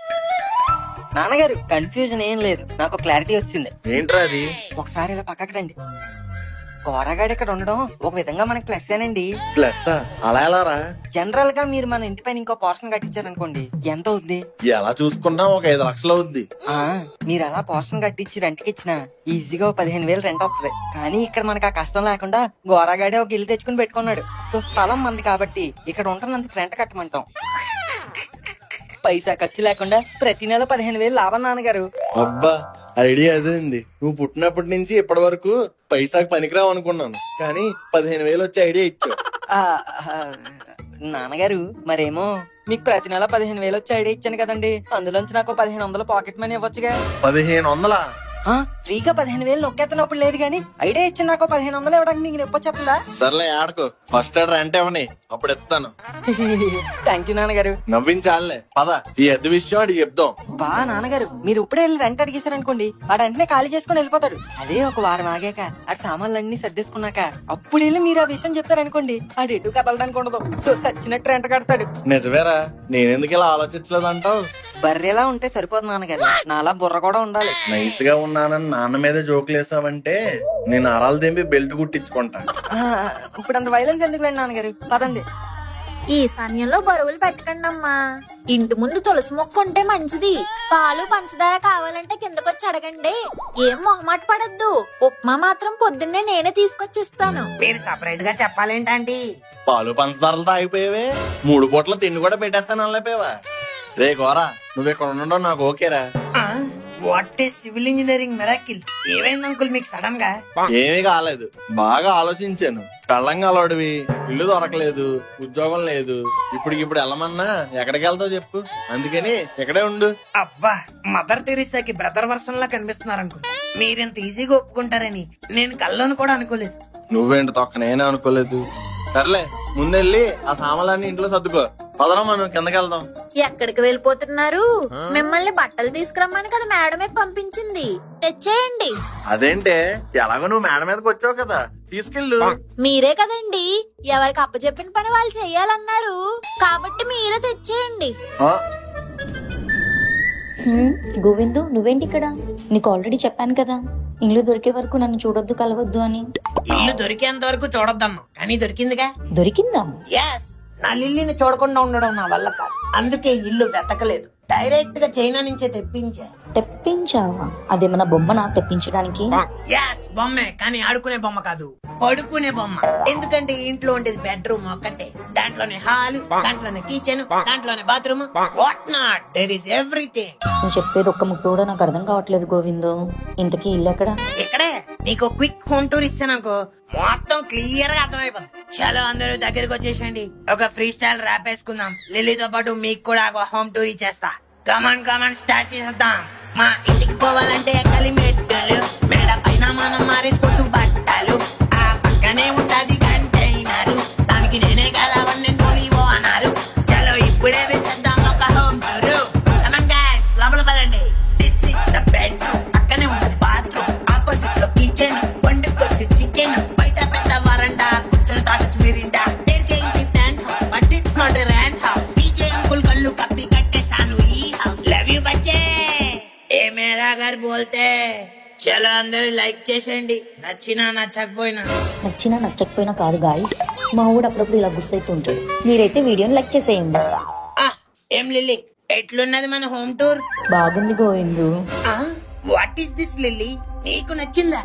నాన్నగారు కన్ఫ్యూజన్ ఏం లేదు, నాకు క్లారిటీ వచ్చింది. ఏంట్రా అది? ఒకసారి ఇలా పక్కకి రండి. కోరగాడు ఇక్కడ ఉండడం ఒక విధంగా మనకి ప్లస్ ఏనండి. ప్లస్ అలా ఎలా రా? జనరల్ గా మీరు మన ఇంటి పైన ఇంకో పోర్షన్ కట్టించారనుకోండి, ఎంత అవుద్ది? ఎలా చూసుకున్నా ఒక 5 లక్షలు అవుద్ది. మీరు అలా పోర్షన్ కట్టించి రెంట్కి ఇచ్చినా ఈజీగా 15,000 రెంట్ వస్తుంది. కానీ ఇక్కడ మనకు ఆ కష్టం లేకుండా గోరాగాడే ఒక ఇల్లు తెచ్చుకుని పెట్టుకున్నాడు. సో స్థలం మంది కాబట్టి ఇక్కడ ఉంటున్నందుకు రెంట్ కట్టమంటాం. పైసా ఖర్చు లేకుండా ప్రతి నెల 15,000 లాభం నాన్నగారు. అబ్బా ఐడియా అదే ఉంది. నువ్వు పుట్టినప్పటి నుంచి ఇప్పటి వరకు పైసాకి పనికిరావు అనుకున్నాను, కానీ 15,000 వచ్చే ఐడియా ఇచ్చావు. నాన్నగారు మరేమో మీకు ప్రతి నెల 15,000 వచ్చే ఐడియా ఇచ్చాను కదండి, అందులోంచి నాకు 1,500 పాకెట్ మనీ ఇవ్వచ్చుగా. 1,500? ఫ్రీగా 15,000 నొక్కేస్తున్నప్పుడు లేదు కానీ ఐడియా ఇచ్చి నాకు 1,500 ఇవ్వడానికి మీకు నొప్పొచ్చేస్తుందా? సర్లే ఆడుకో, ఫస్ట్ రెంట్ ఇవ్వని అప్పుడు ఇస్తాను. థ్యాంక్ యూ నాన్నగారు. నవ్వించాలే పద, ఈ ఎద్దు విషయం అడిగి చెప్దాం. నాన్నగారు మీరు ఇప్పుడే వెళ్ళి రెంట్ అడిగేశారనుకోండి, వాడు వెంటనే ఖాళీ చేసుకుని వెళ్ళిపోతాడు. అదే ఒక వారం ఆగాక ఆ సామాన్లన్నీ సర్దేసుకున్నాక అప్పుడు వెళ్ళి మీరు ఆ విషయం చెప్పారనుకోండి, ఆడు ఎటు కదలడానికి ఉండదు. సో సచ్చినట్టు రెంట్ కడతాడు. నిజమేరా, నేనెందుకు ఇలా ఆలోచించలేదంటావు? బర్రెలా ఉంటే సరిపోదు నాన్నగారు, నాలా బుర్ర కూడా ఉండాలి. నైస్ గా ఉన్నానని నాన్న మీద జోకులేసావంటే నేను అరాలు తెంపి బెల్ట్ కుట్టించుకుంటా. ఇప్పుడు అంత వైలెన్స్ ఎందుకులేండి నాన్నగారు, పదండి. ఈ సమయంలో బరువులు పెట్టకండి అమ్మా. ఇంటి ముందు తులసి మొక్క ఉంటే మంచిది. పాలు పంచదార కావాలంటే కిందకొచ్చి అడగండి. ఏం మొహమాట పడద్దు. ఉప్మా మాత్రం పొద్దున్నే నేనే తీసుకొచ్చిస్తాను. మీరు సపరేట్ గా చెప్పాలేంటండి? పాలు పంచదారలతో ఆగిపోయావే, 3 పూట్ల తిండి కూడా పెట్టేస్తాను అనలేపోయావా? రే గోరా నువ్వు ఇక్కడ ఉండడం నాకు ఓకేరా. What a civil engineering miracle. ఏమైంది అంకుల్ మీకు సడన్ గా? ఏమీ కాలేదు, బాగా ఆలోచించాను. పెళ్ళంగా అలవాడివి, ఇల్లు దొరకలేదు, ఉద్యోగం లేదు, ఇప్పుడు వెళ్ళమన్నా ఎక్కడికి వెళ్తావు చెప్పు. అందుకని ఇక్కడే ఉండు. అబ్బా, మదర్ తెరీసాకి బ్రదర్ వర్షన్ లా కనిపిస్తున్నారు అంకుల్. మీరెంత ఈజీగా ఒప్పుకుంటారని నేను కల్లోను కూడా అనుకోలేదు. నువ్వేంటి తొక్క నేనే అనుకోలేదు. సర్లే ముందెళ్ళి ఆ సామాన్లన్నీ ఇంట్లో సర్దుకో. పదరా మనం కిందకి వెళ్దాం. ఎక్కడికి వెళ్ళిపోతున్నారు? మిమ్మల్ని బట్టలు తీసుకురమ్మని కదా మేడమే పంపించింది, తెచ్చేయండి. అదేంటే, ఎలాగో నువ్వు మేడ మీదకి వచ్చావు కదా, తీసుకెళ్ళు. మీరే కదండి ఎవరికి అప్పచెప్పిన పని వాళ్ళు చెయ్యాలన్నారు, కాబట్టి మీరే తెచ్చేయండి. గోవిందు నువ్వేంటి ఇక్కడ? నీకు ఆల్రెడీ చెప్పాను కదా ఇల్లు దొరికే వరకు నన్ను చూడొద్దు, కలవద్దు అని. ఇల్లు దొరికేంత వరకు చూడొద్దమ్మా, కానీ దొరికిందిగా. దొరికిందా? ఎస్, నా లిల్లీని చూడకుండా ఉండడం నా వల్ల కాదు. అందుకే ఇల్లు వెతకలేదు, డైరెక్ట్ గా చైనా నుంచే తెప్పించావా? అదేమన్నా బొమ్మనా తెప్పించడానికి? ఎస్, బొమ్మే, కానీ ఆడుకునే బొమ్మ కాదు, పడుకునే బొమ్మ. ఎందుకంటే ఇంట్లో ఉండేది బెడ్రూమ్ ఒక్కటే, దాంట్లోనే హాల్, దాంట్లోనే కిచెన్, దాంట్లోనే bathroom, what not, there is everything. నువ్వు చెప్పేది ఒక్క ముక్క కూడా నాకు అర్థం కావట్లేదు గోవిందు. ఇంతకీ ఇల్లు ఎక్కడ? ఇక్కడే. నీకు క్విక్ హోమ్ టూర్ ఇస్తాననుకో, మొత్తం క్లియర్ గా అర్థమైపోతుంది. చలో అందరూ దగ్గరికి వచ్చేసండి, ఒక ఫ్రీ స్టైల్ ర్యాప్ వేసుకుందాం. లిల్లీతో పాటు మీకు కూడా ఒక హోమ్ టూర్ ఇచ్చేస్తా. కమాన్ స్టార్ట్ చేద్దాం. మా ఇంటికి పోవాలంటే ఎక్కాలి మెట్టలు, మేడ పైన మనం మారేసుకోవచ్చు బట్టలు. ఆ పక్కనే ఉంటాది కంటైనరు, దానికి నేనే కదా వన్నెంటోనివో అన్నారు. చలో ఇప్పుడే వేసేద్దాం ఒక హోమ్ టూర్. కమాన్ గైస్, లోపల పదండి. దిస్ ఇస్ ద బెడ్రూమ్, పక్కనే ఉన్నది బాత్రూమ్, ఆపోజిట్ లో కిచెన్, వండుకొచ్చు చికెన్, బయట పెద్ద వరండా, కూర్చొని తాగొచ్చు మిరిండా. డేర్కే ఇది plant house, but it's not a rant house. PJ uncle కళ్ళు కప్పి కట్టేశాను ఈ హౌస్. లవ్ యూ బచ్చే, ఏ మేరా గారు బోల్తే. చలో అందరూ లైక్ చేసేయండి, నచ్చినా నచ్చకపోయినా కాదు గాయస్, మా ఊడు అప్పుడప్పుడు ఇలా గుర్తవుతుంటాడు. మీరైతే వీడియోని లైక్ చేసేయండి. ఏం లిల్లీ, ఎట్లున్నది మన హోమ్ టూర్? బాగుంది Govindu. What is this lily, నీకు నచ్చిందా?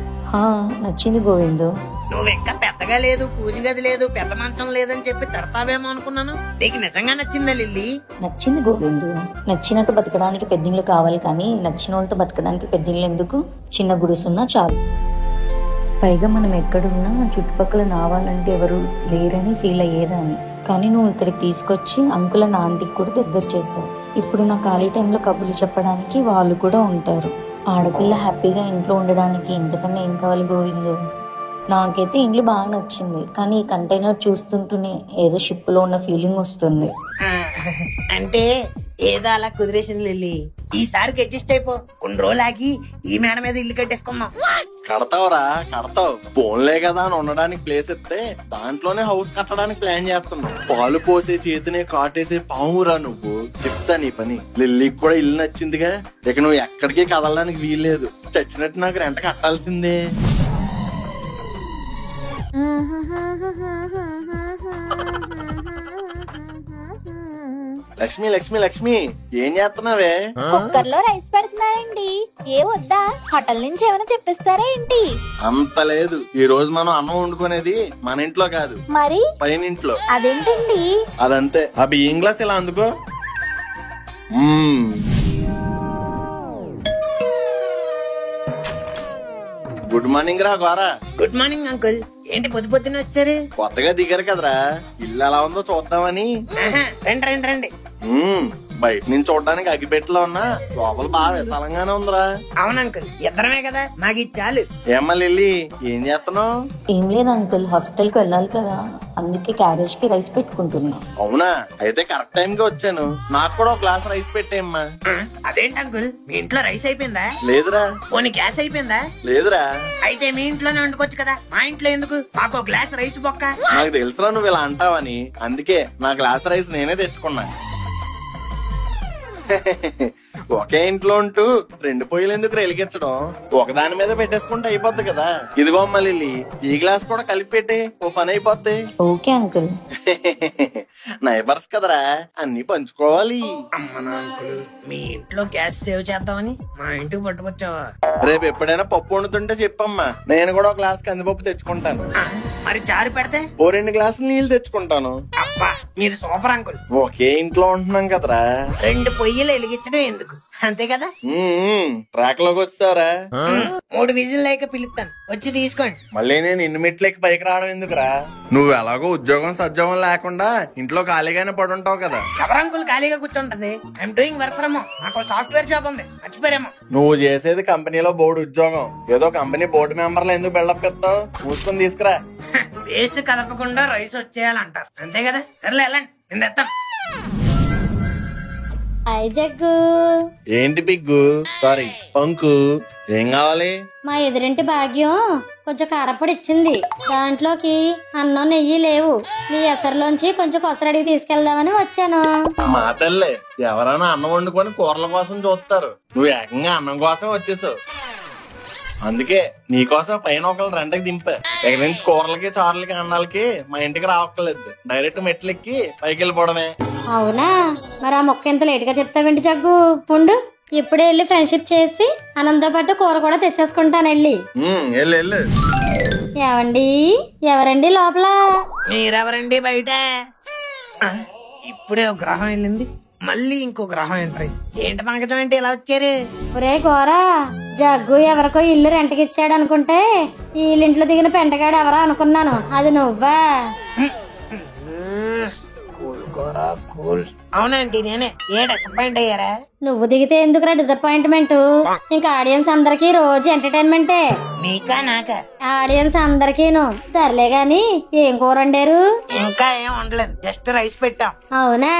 నచ్చింది గోవిందు. నువ్వెంకా పెద్దగా లేదు, పూజ గది లేదు, పెద్ద మంచం లేదని చెప్పి తడతావేమో అనుకున్నాను. నీకు నిజంగా నచ్చిందా లిల్లీ? నచ్చింది గోవిందు. నచ్చినట్టు బతకడానికి పెద్దిళ్ళు కావాలి, కానీ నచ్చిన వాళ్ళతో బతకడానికి పెద్దిళ్ళు ఎందుకు? చిన్న గుడిసున్నా చాలు. పైగా మనం ఎక్కడున్నా చుట్టుపక్కల నావాలంటే ఎవరు లేరని ఫీల్ అయ్యేదాన్ని, కానీ నువ్వు ఇక్కడికి తీసుకొచ్చి అంకుల్ నా ఆంటీకి కూడా దగ్గర చేసావు. ఇప్పుడు నా ఖాళీ టైంలో కబుర్లు చెప్పడానికి వాళ్ళు కూడా ఉంటారు. ఆడపిల్ల హ్యాపీగా ఇంట్లో ఉండడానికి ఇంతకన్నా ఏం కావాలి గోవిందు? నాకైతే ఇంట్లో బాగా నచ్చింది, కానీ ఈ కంటైనర్ చూస్తుంటూనే ఏదో షిప్ లో ఉన్న ఫీలింగ్ వస్తుంది. అంటే ఏదో అలా కుదిరేసింది లిల్లీ, ఈసారికి అడ్జస్ట్ అయిపో. కొన్ని రోజులు ఆగి ఈ మేడ మీద ఇల్లు కట్టేసుకుందాం. కడతావురా, కడతావు. పోన్లే కదా అని ఉండడానికి ప్లేస్ ఇస్తే దాంట్లోనే హౌస్ కట్టడానికి ప్లాన్ చేస్తున్నావు. పాలు పోసే చేతినే కాటేసే పావురా నువ్వు. చెప్తా నీ పని. లిల్లీకి కూడా ఇల్లు నచ్చిందిగా, ఇక నువ్వు ఎక్కడికి కదలడానికి వీల్లేదు. చచ్చినట్టు నాకు రెంట కట్టాల్సిందే. లక్ష్మి లక్ష్మి లక్ష్మి, ఏం చేస్తున్నావే? కుక్కర్ లో రైస్ పెడుతున్నారండి. ఏ వద్దా? హోటల్ నుంచి ఏమైనా తెప్పిస్తారా ఏంటి? అంత లేదు, ఈ రోజు మనం అన్నం వండుకునేది మన ఇంట్లో కాదు, మరి పైన ఇంట్లో. అదేంటండి? అదంతే. ఆ బియ్యం గ్లాస్ ఇలా అందుకో. గుడ్ మార్నింగ్ రా గోరా. Good morning uncle. ఏంటి పొద్దున వచ్చారు? కొత్తగా దిగారు కదరా, ఇల్లు ఎలా ఉందో చూద్దామని. రండి రండి. బయట నుంచి చూడడానికి అగ్గిపెట్టలో ఉన్నా, లోపల బాగా విశాలంగానే ఉందిరా. అవును అంకుల్, ఇద్దరమే కదా, మాకు ఇది చాలు. ఏమ్మా లిల్లీ, ఏం చేస్తున్నావు? ఏం లేదు అంకుల్, హాస్పిటల్ కి వెళ్ళాలి కదా, అందుకే క్యారేజ్ కి రైస్ పెట్టుకుంటున్నా. అవునా, అయితే కరెక్ట్ టైం కి వచ్చాను. నాకు కూడా ఒక గ్లాస్ రైస్ పెట్టేమ్మా. అదేంటి అంకుల్, మీ ఇంట్లో రైస్ అయిపోయిందా? లేదురా. పోనీ గ్యాస్ అయిపోయిందా? లేదురా. అయితే మీ ఇంట్లోనే వండుకోవచ్చు కదా, మా ఇంట్లో ఎందుకు? మాకు ఒక గ్లాస్ రైస్ బొక్క. నాకు తెలుసురా నువ్వు ఇలా అంటావని, అందుకే నా గ్లాస్ రైస్ నేనే తెచ్చుకున్నా. ఒకే ఇంట్లో ఉంటూ రెండు పొయ్యిలు ఎందుకు వెలిగించడం, ఒకదాని మీద పెట్టేసుకుంటే అయిపోద్ది కదా. ఇదిగో అమ్మ లిల్లీ, ఈ గ్లాస్ కూడా కలిపి పెట్టి ఓ పని అయిపోద్ది. Okay uncle. నైబర్స్ కదరా, అన్ని పంచుకోవాలి. మీ ఇంట్లో గ్యాస్ సేవ్ చేద్దామని మా ఇంటికి పట్టుకొచ్చావా? రేపు ఎప్పుడైనా పప్పు వండుతుంటే చెప్పమ్మా, నేను కూడా ఒక గ్లాస్ కందిపప్పు తెచ్చుకుంటాను. మరి చారు పెడితే ఓ 2 గ్లాసులు నీళ్లు తెచ్చుకుంటాను. అబ్బా, బా మీరు సూపర్ అంకుల్. ఒకే ఇంట్లో ఉంటున్నాం కదరా. 2 పొయ్యిలు వెలిగించడం ఎందుకు, అంతే కదా. ట్రాక్ లోకి వచ్చారా? 3 విజిల్ లేక పిలుస్తాను, వచ్చి తీసుకోండి. మళ్ళీ నేను ఇన్ని మెట్లకి పైకి రావడం ఎందుకురా? నువ్వు ఎలాగో ఉద్యోగం సద్యోగం లేకుండా ఇంట్లో ఖాళీగానే పడుంటావు కదా. ఎవరు అంకుల్ ఖాళీగా కూర్చుంటది? I'm doing work from home. నాకు సాఫ్ట్వేర్ జాబ్ ఉంది, మర్చిపోయారేమో. నువ్వు చేసేది కంపెనీలో బోర్డు ఉద్యోగం. ఏదో కంపెనీ బోర్డు మెంబర్లు ఎందుకు బిల్డప్ ఇస్తావు? మూసుకొని తీసుకురా. బేస్ కలపకుండా రైస్ వచ్చేయాలంటారు, అంతే కదా. సర్లే వెళ్ళండి, నేను తెస్తాను. హాయ్ జగ్గు. ఏంటి బిగ్గు? సారీ పంకు, ఏం కావాలి? మా ఎదురింటి భాగ్యం కొంచెం కారపొడి ఇచ్చింది, దాంట్లోకి అన్నం నెయ్యి లేవు. మీ ఎసరులోంచి కొంచెం కొసరడికి తీసుకెళ్దామని వచ్చాను. మా తల్లే, ఎవరైనా అన్నం వండుకొని కూరల కోసం చూస్తారు, నువ్వు ఏకంగా అన్నం కోసం వచ్చేసావు. అందుకే నీకోసం పైన ఒకళ్ళు రెంట్కి దింపా. ఇక్కడ నుంచి కూరలకి చారులకి అన్నాలకి మా ఇంటికి రావక్కర్లేదు, డైరెక్ట్ మెట్లెక్కి పైకి వెళ్ళిపోవడమే. అవునా, మరి ఆ మొక్క ఎంత లేట్ గా చెప్తావేంటి జగ్గు? ఉండు, ఇప్పుడే వెళ్ళి ఫ్రెండ్షిప్ చేసి అనంతో పాటు కూర కూడా తెచ్చేసుకుంటాను వెళ్ళి. వెళ్ళు. ఏవండి, ఎవరండి లోపల? మీరెవరండి బయట? ఇప్పుడే ఒక గ్రహం వెళ్ళింది, మళ్ళీ ఇంకో గ్రహం ఎంట్రీ. ఏంటి పంకజం ఏంటి ఇలా వచ్చారు? ఒరే గోరా, జగ్గు ఎవరికో ఇల్లు రెంట్కి ఇచ్చాడు అనుకుంటే వీళ్ళింట్లో దిగిన పెంటగాడు ఎవరా అనుకున్నాను, అది నువ్వా? అవునండి నేనే. ఏ డిసప్పాయింట్ అయ్యారా? నువ్వు దిగితే ఎందుకురా డిసప్పాయింట్మెంట్? ఇంకా ఆడియన్స్ అందరికి రోజు ఎంటర్టైన్మెంటే. మీకా నాకా? ఆడియన్స్ అందరికీను. సర్లే గాని ఏం కూర వండారు? ఇంకా ఏం వండలేదు, జస్ట్ రైస్ పెట్టాం. అవునా,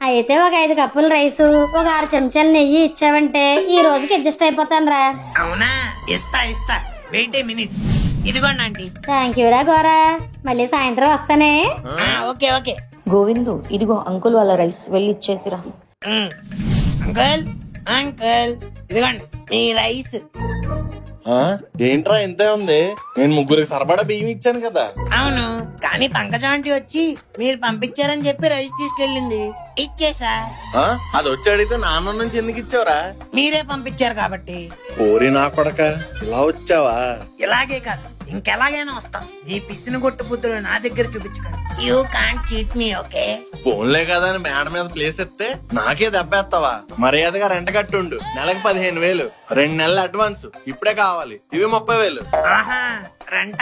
అయితే ఒక 5 కప్పులు రైసు, ఒక 6 చెంచాలు నెయ్యి ఇచ్చావంటే ఈ రోజుకి అడ్జస్ట్ అయిపోతాను రా. అవునా, ఇస్తా వెయిట్ ఏ మినిట్. ఇదిగోండి ఆంటీ. థ్యాంక్ యూ రా గోరా, మళ్ళీ సాయంత్రం వస్తానే. ఓకే. గోవిందు, ఇదిగో అంకుల్ వాళ్ళ రైస్, వెళ్ళి ఇచ్చేసిరా. అంకుల్ ఇదిగోండి మీ రైస్. ఏంట్రా ఇంతే ఉంది? నేను 3 సరిపడా బియ్యం ఇచ్చాను కదా. అవును, కానీ పంకజ ఆంటీ వచ్చి మీరు పంపించారని చెప్పి రైస్ తీసుకెళ్ళింది, ఇచ్చేసా. అది వచ్చి అడిగితే నాన్న నుంచి ఎందుకు ఇచ్చావురా? మీరే పంపించారు కాబట్టి. ఓరి నా కొడక, ఇలా వచ్చావా? ఇలాగే కాదు, ఇంకెలాగైనా వస్తాం. ఈ పిసిని కొట్టు బుద్ధులు నా దగ్గర చూపించుకోండి. You can't cheat me, okay? ఫోన్లే కదా అని మేడ మీద ప్లేస్ ఎత్తే నాకే దెబ్బేస్తావా? మర్యాదగా రెంట కట్టుండు, నెలకు 15,000, 2 నెలల అడ్వాన్స్ ఇప్పుడే కావాలి, ఇవి 30,000. ఆహా, రెంట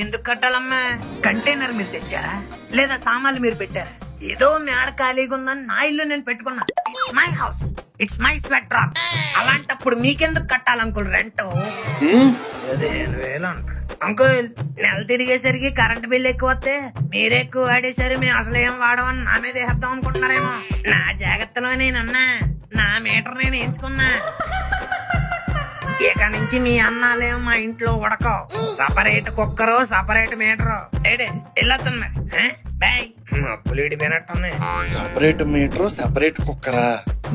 ఎందుకు కట్టాలమ్మా? కంటైనర్ మీరు తెచ్చారా లేదా సామాన్లు మీరు పెట్టారా? ఏదో మేడ ఖాళీగా ఉందని నా ఇల్లు నేను పెట్టుకున్నా. It's my house, it's my sweat drop. అలాంటప్పుడు మీకెందుకు కట్టాలి అంకుల్ రెంట్? 15,000 అంట. అంకుల్ నెల తిరిగేసరికి కరెంట్ బిల్ ఎక్కువ వస్తే మీరే ఎక్కువ వాడేసరి మేము అసలు ఏం వాడమని నా మీద వేద్దాం అనుకుంటున్నారేమో. నా జాగ్రత్తలో నేనన్నా, నా మీటర్ నేను ఎంచుకున్నా. ఇక నుంచి మీ అన్నాలేమో మా ఇంట్లో ఉడకవు. Separate cooker, separate meter. వెళ్ళొస్తాను మరి, బాయ్. అప్పులు ఇడిపోయినట్టున్నాయి. సపరేట్ మీటరు, సపరేట్ కుక్కరా?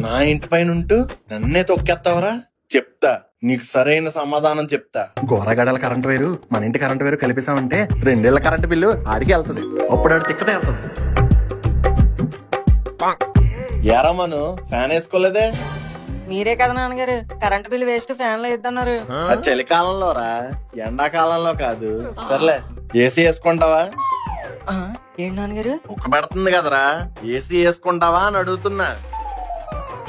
నా ఇంటి పైన ఉంటూ నన్నే తొక్కేస్తావరా? చెప్తా, నీకు సరైన సమాధానం చెప్తా. గోరగడల కరెంట్ వైరు మన ఇంటి కరెంట్ వైరు కలిపేసామంటే 2 ఏళ్ల కరెంట్ బిల్లు ఆడికి వెళ్తుంది. అప్పుడు ఆడు తిక్కతే వెళ్తుంది. ఏరమ్మను ఫ్యాన్ వేసుకోలేదే? మీరే కదా నాన్నగారు కరెంట్ బిల్ వేస్ట్ ఫ్యాన్ లో ఇద్దన్నారు. చలికాలంలో రా, ఎండాకాలంలో కాదు. సర్లే, ఏసీ వేసుకుంటావా? ఏంటి నాన్నగారు? ఉక్క పెడుతుంది కదరా, ఏసీ వేసుకుంటావా అని అడుగుతున్నా.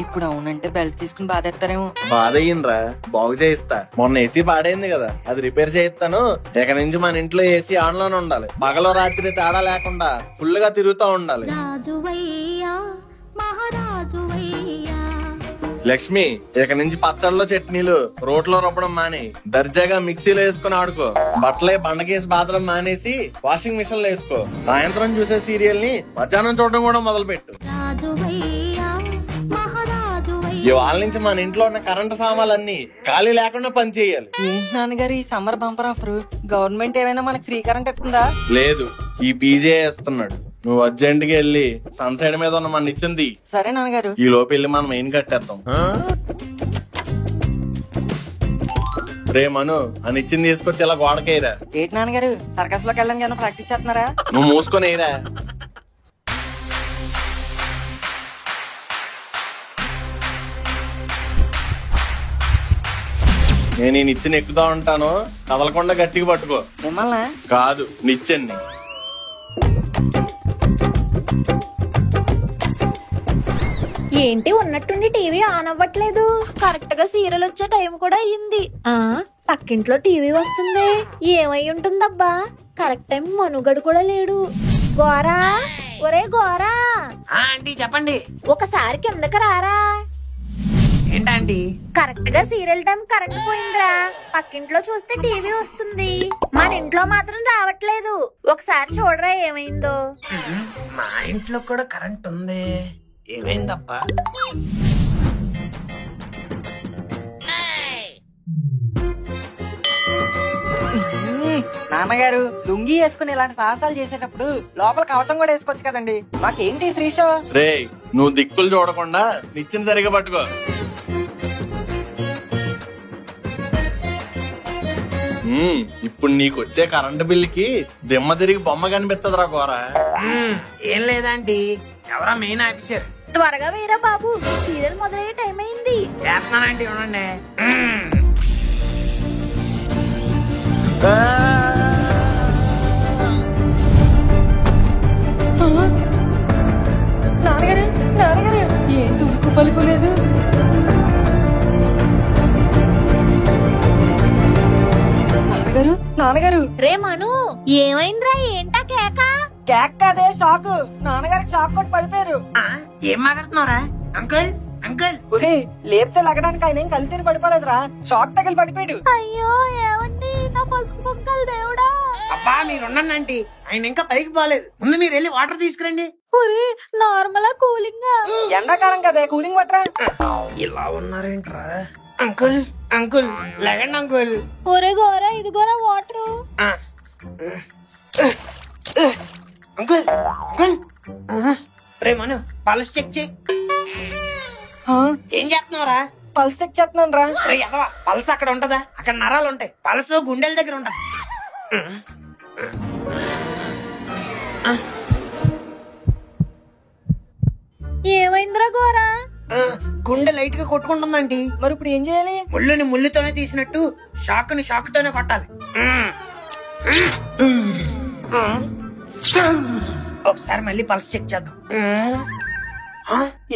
ఇప్పుడు అవునంటే బెల్ట్ తీసుకుని బాధేస్తారేమో. బాధ అయ్యిండ్రా, బాగు చేయిస్తా. మొన్న ఏసీ పాడైంది కదా, అది రిపేర్ చేయిస్తాను. ఇక నుంచి మన ఇంట్లో ఏసీ ఆన్ లోనే ఉండాలి. పగలో రాత్రి తేడా లేకుండా ఫుల్ గా తిరుగుతూ ఉండాలి. లక్ష్మి, ఇక నుంచి పచ్చళ్ళలో చట్నీలు రోట్లో రుబ్బడం మాని దర్జాగా మిక్సీలో వేసుకుని ఆడుకో. బట్టలే బండకేసి బాధడం మానేసి వాషింగ్ మిషన్ లో వేసుకో. సాయంత్రం చూసే సీరియల్ ని మధ్యాహ్నం చూడడం కూడా మొదలు పెట్టు. ఇవాళ నుంచి మన ఇంట్లో ఉన్న కరెంటు సామాన్లన్నీ ఖాళీ లేకుండా పని చేయాలి. ఏంటి నాన్నగారు ఈ సమ్మర్ బంపర్ ఆఫర్? గవర్నమెంట్ ఏమైనా మనకి ఫ్రీ కరెంట్ ఇస్తుందా? లేదు, ఈ పీజే వేస్తున్నాడు. నువ్వు అర్జెంట్ గా వెళ్ళి సన్సైడ్ మీద ఉన్న మన ఇచ్చింది. సరే నాన్నగారు. ఈ లోపు వెళ్ళి మనం మెయిన్ కట్టేద్దాం. రే మను, అని ఇచ్చింది తీసుకొచ్చి ఇలా గోడకేయరా. ఏంటి నాన్నగారు సర్కస్ లోకి వెళ్ళడానికి ఏమైనా ప్రాక్టీస్ చేస్తున్నారా? నువ్వు మూసుకొని వేయరా. నేను ఈ నిచ్చెన ఎక్కుతా ఉంటాను, కదలకుండా గట్టిగా పట్టుకో. మిమ్మల్ని కాదు, నిచ్చెన్ని. ఏంటి ఉన్నట్టుండి టీవీ ఆన్ అవ్వట్లేదు? కరెక్ట్ గా సీరియల్ వచ్చే టైం కూడా అయ్యింది. పక్కింట్లో టీవీ వస్తుంది. ఏమై ఉంటుందబ్బా? కరెక్ట్ టైం మనుగడు కూడా లేడు. గోరా, ఒరే గోరా, ఆంటీ చెప్పండి. ఒకసారి కిందకి రారా. ఏంటండి? కరెక్ట్ గా సీరియల్ టైం కరెంట్ పోయిందిరా. పక్కింట్లో చూస్తే టీవీ వస్తుంది, మన ఇంట్లో మాత్రం రావట్లేదు. ఒకసారి చూడరా ఏమైందో. మా ఇంట్లో కూడా కరెంట్ ఉంది, ఏమైందబ్బా? నాన్నగారు లుంగీ వేసుకుని ఇలాంటి సాహసాలు చేసేటప్పుడు లోపల కవచం కూడా వేసుకోవచ్చు కదండి. మాకేంటి ఫ్రీ షో? రే నువ్వు దిక్కులు చూడకుండా నిచ్చిన సరిగా పట్టుకో. ఇప్పుడు నీకు వచ్చే కరెంటు బిల్లుకి దిమ్మ తిరిగి బొమ్మ కనిపిస్తుందిరా గోరా. ఏం లేదండి, ఎవరా మెయిన్ ఆఫీసర్? త్వరగా వేరా బాబు, సీరియల్ మొదలయ్యే టైం అయింది. చేస్తున్నానండి, ఉండండి. నాన్నగారు నాన్నగారు ఏంటి ఉడుకు పలుకోలేదు? నాన్నగారు నాన్నగారు. రే మను, ఏమైందిరా? ఏంటా కేక? కేక్ కాదే, షాక్. నాన్నగారికి షాక్ కొట్టి పడిపోయారు. ఏం మాట్లాడుతున్నారా? Uncle uncle. ఒరే లేపితే లగడానికి ఆయన ఏం కలితేని పడిపోలేదురా, షాక్ తగిలి పడిపోయాడు. అయ్యో ఏమండి, నా పసుపు కుంకలు దేవుడా. అబ్బా మీరుండండి ఆంటీ, ఆయన ఇంకా పైకి పోలేదు. ముందు మీరు వెళ్ళి వాటర్ తీసుకురండి. ఒరే నార్మలా కూలింగా? ఎండాకాలం కదే, కూలింగ్ పట్టరా. ఇలా ఉన్నారేంట్రా? అంకుల్ అంకుల్ లేకండి అంకుల్. ఒరే గోరా, ఇదిగోరా వాటరు. Uncle uncle. రే మను, పల్స్ చెక్ చేయి. ఏం చేస్తున్నావురా? పల్స్ చెక్ చేస్తున్నాను రా. రే ఎదవా, పల్స్ అక్కడ ఉంటదా? అక్కడ నరాలు ఉంటాయి, పల్స్ గుండెల దగ్గర ఉంటది. ఏమైందిరా గోరా? గుండె లైట్ గా కొట్టుకుంటుందండి. మరి ఇప్పుడు ఏం చేయాలి? ముళ్ళుని ముళ్ళుతోనే తీసినట్టు షాక్ ని షాక్ తోనే కొట్టాలి. ఒకసారి మళ్ళీ పల్స్ చెక్ చేద్దాం.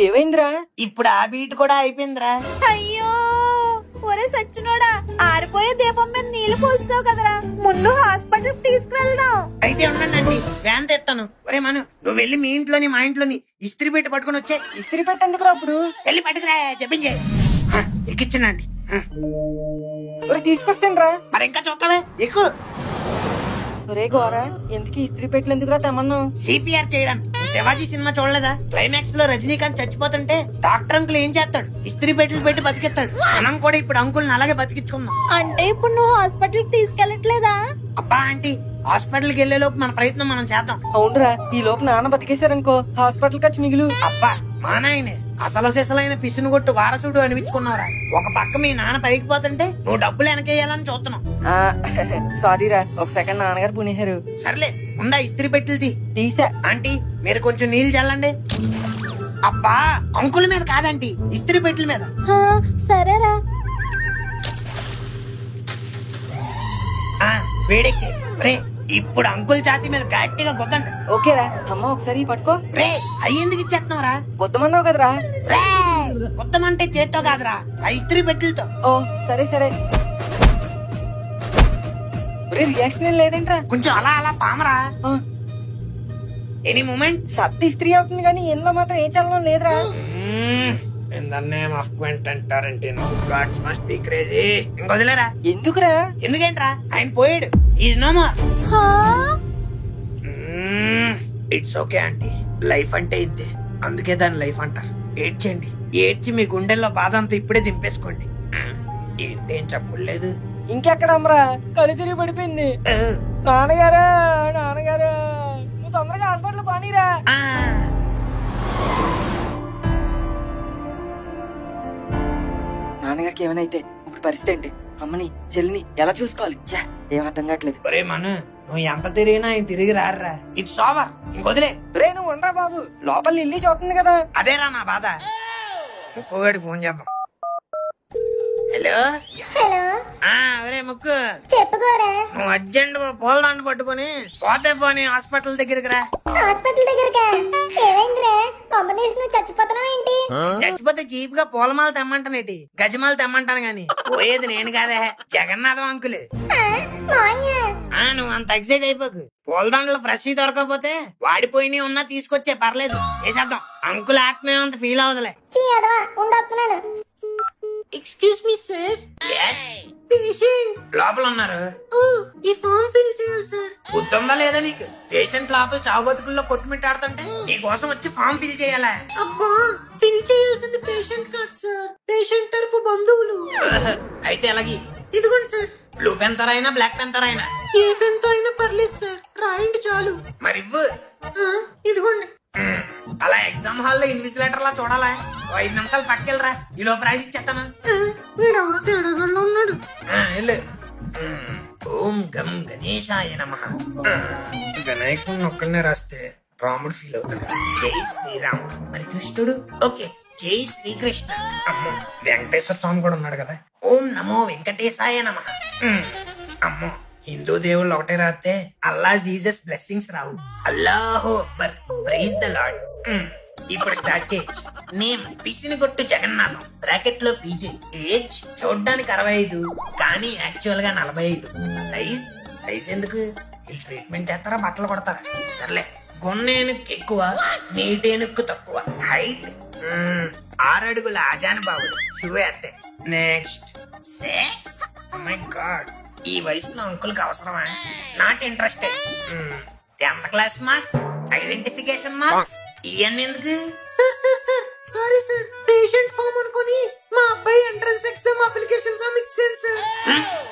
ఏమైందిరా? ఇప్పుడు ఆ బీట్ కూడా అయిపోయిందిరా. అయ్యో ఒరే సచ్చినోడా, ఆరిపోయే దీపం మీద నీళ్లు పోస్తావు కదరా. ముందు హాస్పిటల్ తీసుకువెళ్దాం. అయితే ఉండండి, వ్యాన్ తెస్తాను. ఒరే మను, నువ్వు వెళ్ళి మీ ఇంట్లోని మా ఇంట్లోని ఇస్త్రీ పెట్టి పట్టుకుని వచ్చే. ఇస్త్రీ పెట్టేందుకు అప్పుడు? వెళ్ళి పట్టుకురా, చెప్పించే. ఎక్కించండి. తీసుకొస్తాను రా. మరి ఇంకా చూస్తావే, ఎక్కువ. ఒరే గోరా, ఎందుకు ఇస్త్రీ పెట్టలు ఎందుకురా తెమ్మన్నావు? సిపిఆర్ చేయడానికి. శివాజీ సినిమా చూడలేదా? క్లైమాక్స్ లో రజనీకాంత్ చచ్చిపోతుంటే డాక్టర్ అంకుల్ ఏం చేస్తాడు? ఇస్త్రీ పెట్టెలు పెట్టి బతికిస్తాడు. మనం కూడా ఇప్పుడు అంకుల్ని అలాగే బతికించుకుందాం. అంటే ఇప్పుడు నువ్వు హాస్పిటల్ కి తీసుకెళ్ళట్లేదా? అబ్బా ఆంటీ, హాస్పిటల్ కి వెళ్లే లోపు మన ప్రయత్నం మనం చేద్దాం. అవునరా, ఈ లోపు నాన్న బతికేశారనుకో హాస్పిటల్ ఖర్చు మిగులు. అబ్బా మా నాయనే అసలు సిసలైన పిసును కొట్టు వారసుడు అనిపించుకున్నావురా. ఒక పక్క మీ నాన్న పైకి పోతుంటే నువ్వు డబ్బులు వెనకేయాలని చూస్తున్నావు. సారీరా, ఒక సెకండ్ నాన్నగారు పునేశారు. సర్లే, ఉందా ఇస్త్రీ పెట్టెలు తీసా. ఆంటీ మీరు కొంచెం నీళ్ళు చల్లండి. అబ్బా అంకుల్ మీద కాదంటీ, ఇస్త్రీ పెట్టెల మీద. సరేరా. వేడెక్కి రే, ఇప్పుడు అంకుల్ ఛాతీ మీద గట్టిగా గుద్దండి. ఓకేరా. అమ్మ ఒకసారి పట్టుకో. రే అయ్యి ఎందుకు ఇచ్చేస్తున్నావురా? గుద్దమన్నావు కదరా. రే గుద్దమంటే చేత్తో కాదురా, ఆ ఇస్త్రీ పెట్టెలతో. ఓ సరే సరే. రియాక్షన్ ఏం లేదేంట్రా? కొంచెం అలా అలా పామరా. ఎనీ మూమెంట్ షర్ట్ ఇస్త్రీ అవుతుంది కానీ ఎన్నో మాత్రం ఏం చల్లడం లేదురా. In the name of Quentin Tarantino, gods must be crazy. ఇంకొదిలేరా. ఎందుకురా? ఎందుకేంట్రా, ఆయన పోయాడు. Is no more. It's okay aunty, life అంటే ఇంతే, అందుకే దాని లైఫ్ అంటారు. ఏడ్చండి, ఏడ్చి మీ గుండెల్లో బాధ అంతా ఇప్పుడే దింపేసుకోండి. ఏంటేం చెప్పలేదు. ఇంకెక్కడ అమ్మరా, కళ్ళు తిరిగి పడిపోయింది. నాన్నగారా నాన్నగారు, నువ్వు తొందరగా హాస్పిటల్ పోనీరా. నాన్నగారికి ఏమైనా ఇప్పుడు పరిస్థితి ఏంటి? అమ్మని చెల్లిని ఎలా చూసుకోవాలి? ఏం అర్థం కావట్లేదు. ఒరే మను, నువ్వు ఎంత తిరిగినా ఆయన తిరిగి రారా. It's over, ఇంకొదిలే. రే నువ్వు ఉండరా బాబు, లోపల ఇల్లు చూస్తుంది కదా. అదేరా నా బాధ. ముక్కుగాడికి ఫోన్ చేద్దాం. Hello hello. ఒరే ముక్కు, చెప్పుకోరా. నువ్వు అర్జెంట్ పూలదండ పట్టుకుని పోతే పోని హాస్పిటల్ దగ్గరికి రా. హాస్పిటల్ దగ్గరకా? ఏమైందిరా? కాంబినేషన్ నువ్వు చచ్చిపోతున్నావు ఏంటి? చచ్చిపోతే చీప్ గా పూలమాల తెమ్మంటానేటి గజమాల తెమ్మంటాను గాని పోయేది నేను కాదే జగన్నాథం అంకుల్. నువ్వు అంత ఎక్సైట్ అయిపోకు. పూలదండలు ఫ్రెష్ దొరకకపోతే వాడిపోయినవి ఉన్నా తీసుకొచ్చే పర్లేదు వేసేద్దాం. అంకుల్ ఆత్మీయంత ఫీల్ అవదులే. Excuse me sir. పేషెంట్ లోపల ఉన్నారు. ఈ ఫామ్ ఫిల్ చేయాలి సార్. గుర్తుందా లేదా నీకు? పేషెంట్ లోపల చావు బతుకుల్లో కొట్టుమిట్టాడుతుంటే నీ కోసం వచ్చి ఫామ్ ఫిల్ చేయాలా? అబ్బా ఫిల్ చేయాల్సింది పేషెంట్ కాదు సార్, పేషెంట్ తరపు బంధువులు. అయితే అలాగే ఇదిగోండి సార్. బ్లూ పెన్తర్ అయినా బ్లాక్ పెన్తర్ అయినా ఏ పెన్తో అయినా పర్లేదు సార్, రాయండి చాలు. మరి ఇవ్వు. ఇదిగోండి. అలా ఎగ్జామ్ హాల్లో ఇన్విజిలేటర్ లా చూడాలా? 5 నిమిషాలు పట్టుకెళ్ళరా, ఈలో ప్రైజ్ ఇచ్చేస్తాను. వీడెవడో తేడాగా ఉన్నాడు. ఓం గం గణేశాయ నమః. వినాయకుడిని ఒక్కడనే రాస్తే రాముడు ఫీల్ అవుతాడు. జై శ్రీరామ్. మరి కృష్ణుడు? ఓకే జై శ్రీకృష్ణ. అమ్మో వెంకటేశ్వర స్వామి కూడా ఉన్నాడు కదా. ఓం నమో వెంకటేశాయ నమః. అమ్మో హిందూ దేవుళ్ళు ఒకటే రాస్తే అల్లా జీసస్ బ్లెస్సింగ్స్ రావు. అల్లాహో అక్బర్, ప్రైజ్ ద లార్డ్. ఇప్పుడు స్టార్ట్ చేయొచ్చు. నేమ్ పిసినిగొట్టు జగన్నాథం, బ్రాకెట్ లో పీజీ. ఏజ్ చూడ్డానికి 65 కానీ యాక్చువల్ గా 45. సైజ్ ఎందుకు? వీళ్ళు ట్రీట్మెంట్ చేస్తారా బట్టలు కొడతారా? సర్లే. గొన్నేనుక్కు ఎక్కువ, నీటేనుక్కు తక్కువ. హైట్ 6 అడుగుల ఆజాను బాబుడు. షూ ఎత్తే. Next sex. మై గాడ్ ఈ వయసులో అంకుల్కి అవసరమా? Not interested. 10th class marks, identification marks ఇవన్నీ ఎందుకు? సారీ సార్, పేషెంట్ ఫామ్ అనుకుని మా అబ్బాయి ఎంట్రన్స్ ఎగ్జామ్ అప్లికేషన్ ఫామ్ ఇచ్చాను సార్.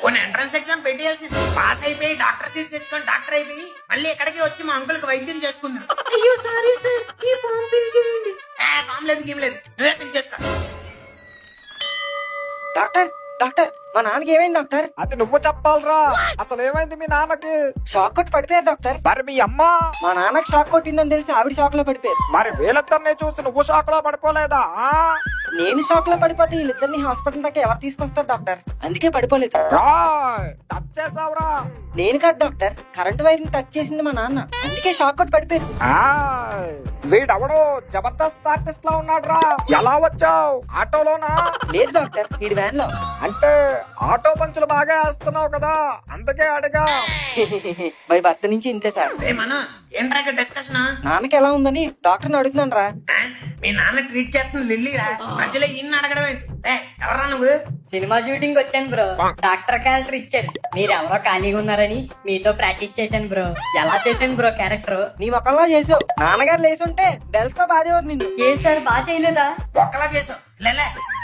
కొన్ని ఎంట్రన్స్ ఎగ్జామ్ పెట్టేయాల్సింది. పాస్ అయిపోయి డాక్టర్ సీట్ తెచ్చుకొని డాక్టర్ అయిపోయి మళ్ళీ ఎక్కడికి వచ్చి మా అంకుల్కి వైద్యం చేసుకున్నాను. అయ్యో సారీ సార్, ఈ ఫామ్ ఫిల్ చేయండి. ఫామ్ లేదు గేమ్ లేదు, నువ్వే ఫిల్ చేసుకో. డాక్టర్ మా నాన్నకి ఏమైంది డాక్టర్? అది నువ్వు చెప్పాలరా. అసలు ఏమైంది మీ నాన్నకి? షాక్ కొట్టి పడిపోయారు డాక్టర్. మరి మీ అమ్మ? మా నాన్నకి షాక్ కొట్టిందని తెలిసి ఆవిడ షాక్ లో పడిపోయారు. మరి వీళ్ళిద్దరిని చూసి నువ్వు షాక్ లో పడిపోలేదా? నేను షాక్ లో పడిపోతే వీళ్ళిద్దరిని హాస్పిటల్ దాకా ఎవరు తీసుకొస్తారు డాక్టర్? అందుకే పడిపోలేదు. టచ్ చేసావురా? నేను కాదు డాక్టర్, కరెంట్ వైర్ ని టచ్ చేసింది మా నాన్న, అందుకే షాక్ కొట్టి పడిపోయారు. వీడెవడో జబర్దస్త్ ఆర్టిస్ట్ లా ఉన్నాడురా. ఎలా వచ్చావు? ఆటోలోనా? లేదు డాక్టర్, వీడి వ్యాన్ లో. అంటే ఆటో పంచులు బాగా వేస్తున్నావు కదా, అందుకే అడిగా. బై బర్త్ నుంచి ఇంతే సార్. ఏంట్రా డిస్కషన్? నాన్నకి ఎలా ఉందని డాక్టర్ని అడుగుతున్నాను రా. మీ నాన్న ట్రీట్ చేస్తుంది లిల్లీరా, మధ్యలో ఇన్ని అడగడం ఏంటి? ఎవరా నువ్వు? సినిమా షూటింగ్ వచ్చాను బ్రో, డాక్టర్ క్యారెక్టర్ ఇచ్చారు. మీరు ఎవరో ఖాళీగా ఉన్నారని మీతో ప్రాక్టీస్ చేశాను బ్రో. ఎలా చేశాను బ్రో క్యారెక్టర్? నీ మొక్కలా చేసావు. నాన్నగారు లేసుంటే బెల్ట్ తో బాధేవారు నిన్ను. ఏ సార్ బాగా చేయలేదా? ఒక్కలా చేసావు.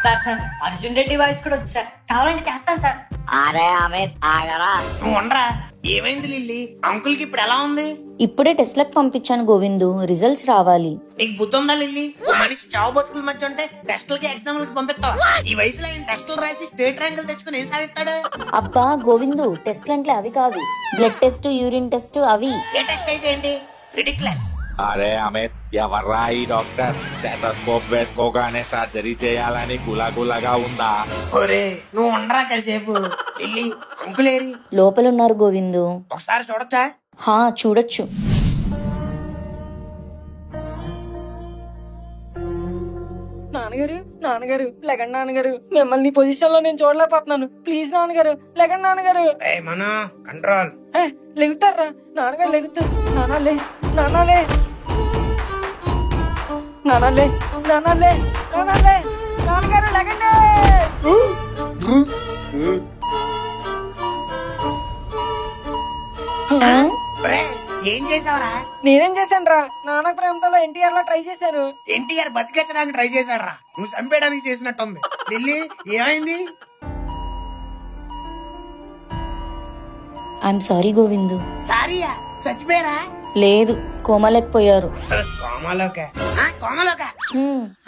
సార్ అర్జున్ రెడ్డి వాయిస్ కూడా వచ్చి సార్, కావాలంటే చేస్తాను సార్. అరే అమిత్ ఆగరా, నువ్వు ఉండరా. ఏమైంది లిల్లీ? అంకుల్ కి ఇప్పుడు ఎలా ఉంది? ఇప్పుడే టెస్ట్లకు పంపించాను గోవిందు, రిజల్ట్స్ రావాలి. నీకు బుద్ధి ఉందా లిల్లీ? మనిషి చావు బతుకుల మధ్య ఉంటే టెస్టులకి ఎగ్జామ్లకి పంపిస్తావా? ఈ వయసులో ఆయన టెస్టులు రాసి స్టేట్ ర్యాంకులు తెచ్చుకుని ఏం సాధిస్తాడు? అబ్బా గోవిందు, టెస్ట్లు అంటే అవి కాదు, బ్లడ్ టెస్ట్, యూరిన్ టెస్ట్ అవి. ఏ టెస్ట్ అయితే ఏంటి? రిడిక్యులస్. అరే అమిత్, ఎవర్రా ఈ డాక్టర్? స్టెథోస్కోప్ వేసుకోగానే సర్జరీ చేయాలని గులాగులాగా ఉందా? ఒరే నువ్వు ఉండరా కాసేపు. లిల్లీ అంకుల్ ఏరి? లోపల ఉన్నారు గోవిందు. ఒకసారి చూడొచ్చా? హా చూడొచ్చు. నాన్నగారు లెగండి నాన్నగారు, మిమ్మల్ని పొజిషన్ లో నేను చూడలేకపోతున్నాను. ప్లీజ్ నాన్నగారు లెగండి నాన్నగారు. కంట్రోల్. లెగుతారా నాన్నగారు? లెగుతారు. నానాలే నానాలే నానాలే నానాలే నానాలే నాన్నగారు లెగండి. ఏం చేసావురా? నేనేం చేశాను రా? నాన్న ప్రేమతో ఎన్టీఆర్ లో ట్రై చేశాను. ఎన్టీఆర్ బతికించడానికి ట్రై చేశాడు రా, నువ్వు చంపేయడానికి చేసినట్టుంది. లిల్లీ ఏమైంది? I'm sorry Govindu. సారీయా? చచ్చిపోయారా? లేదు, కోమలేకపోయారు.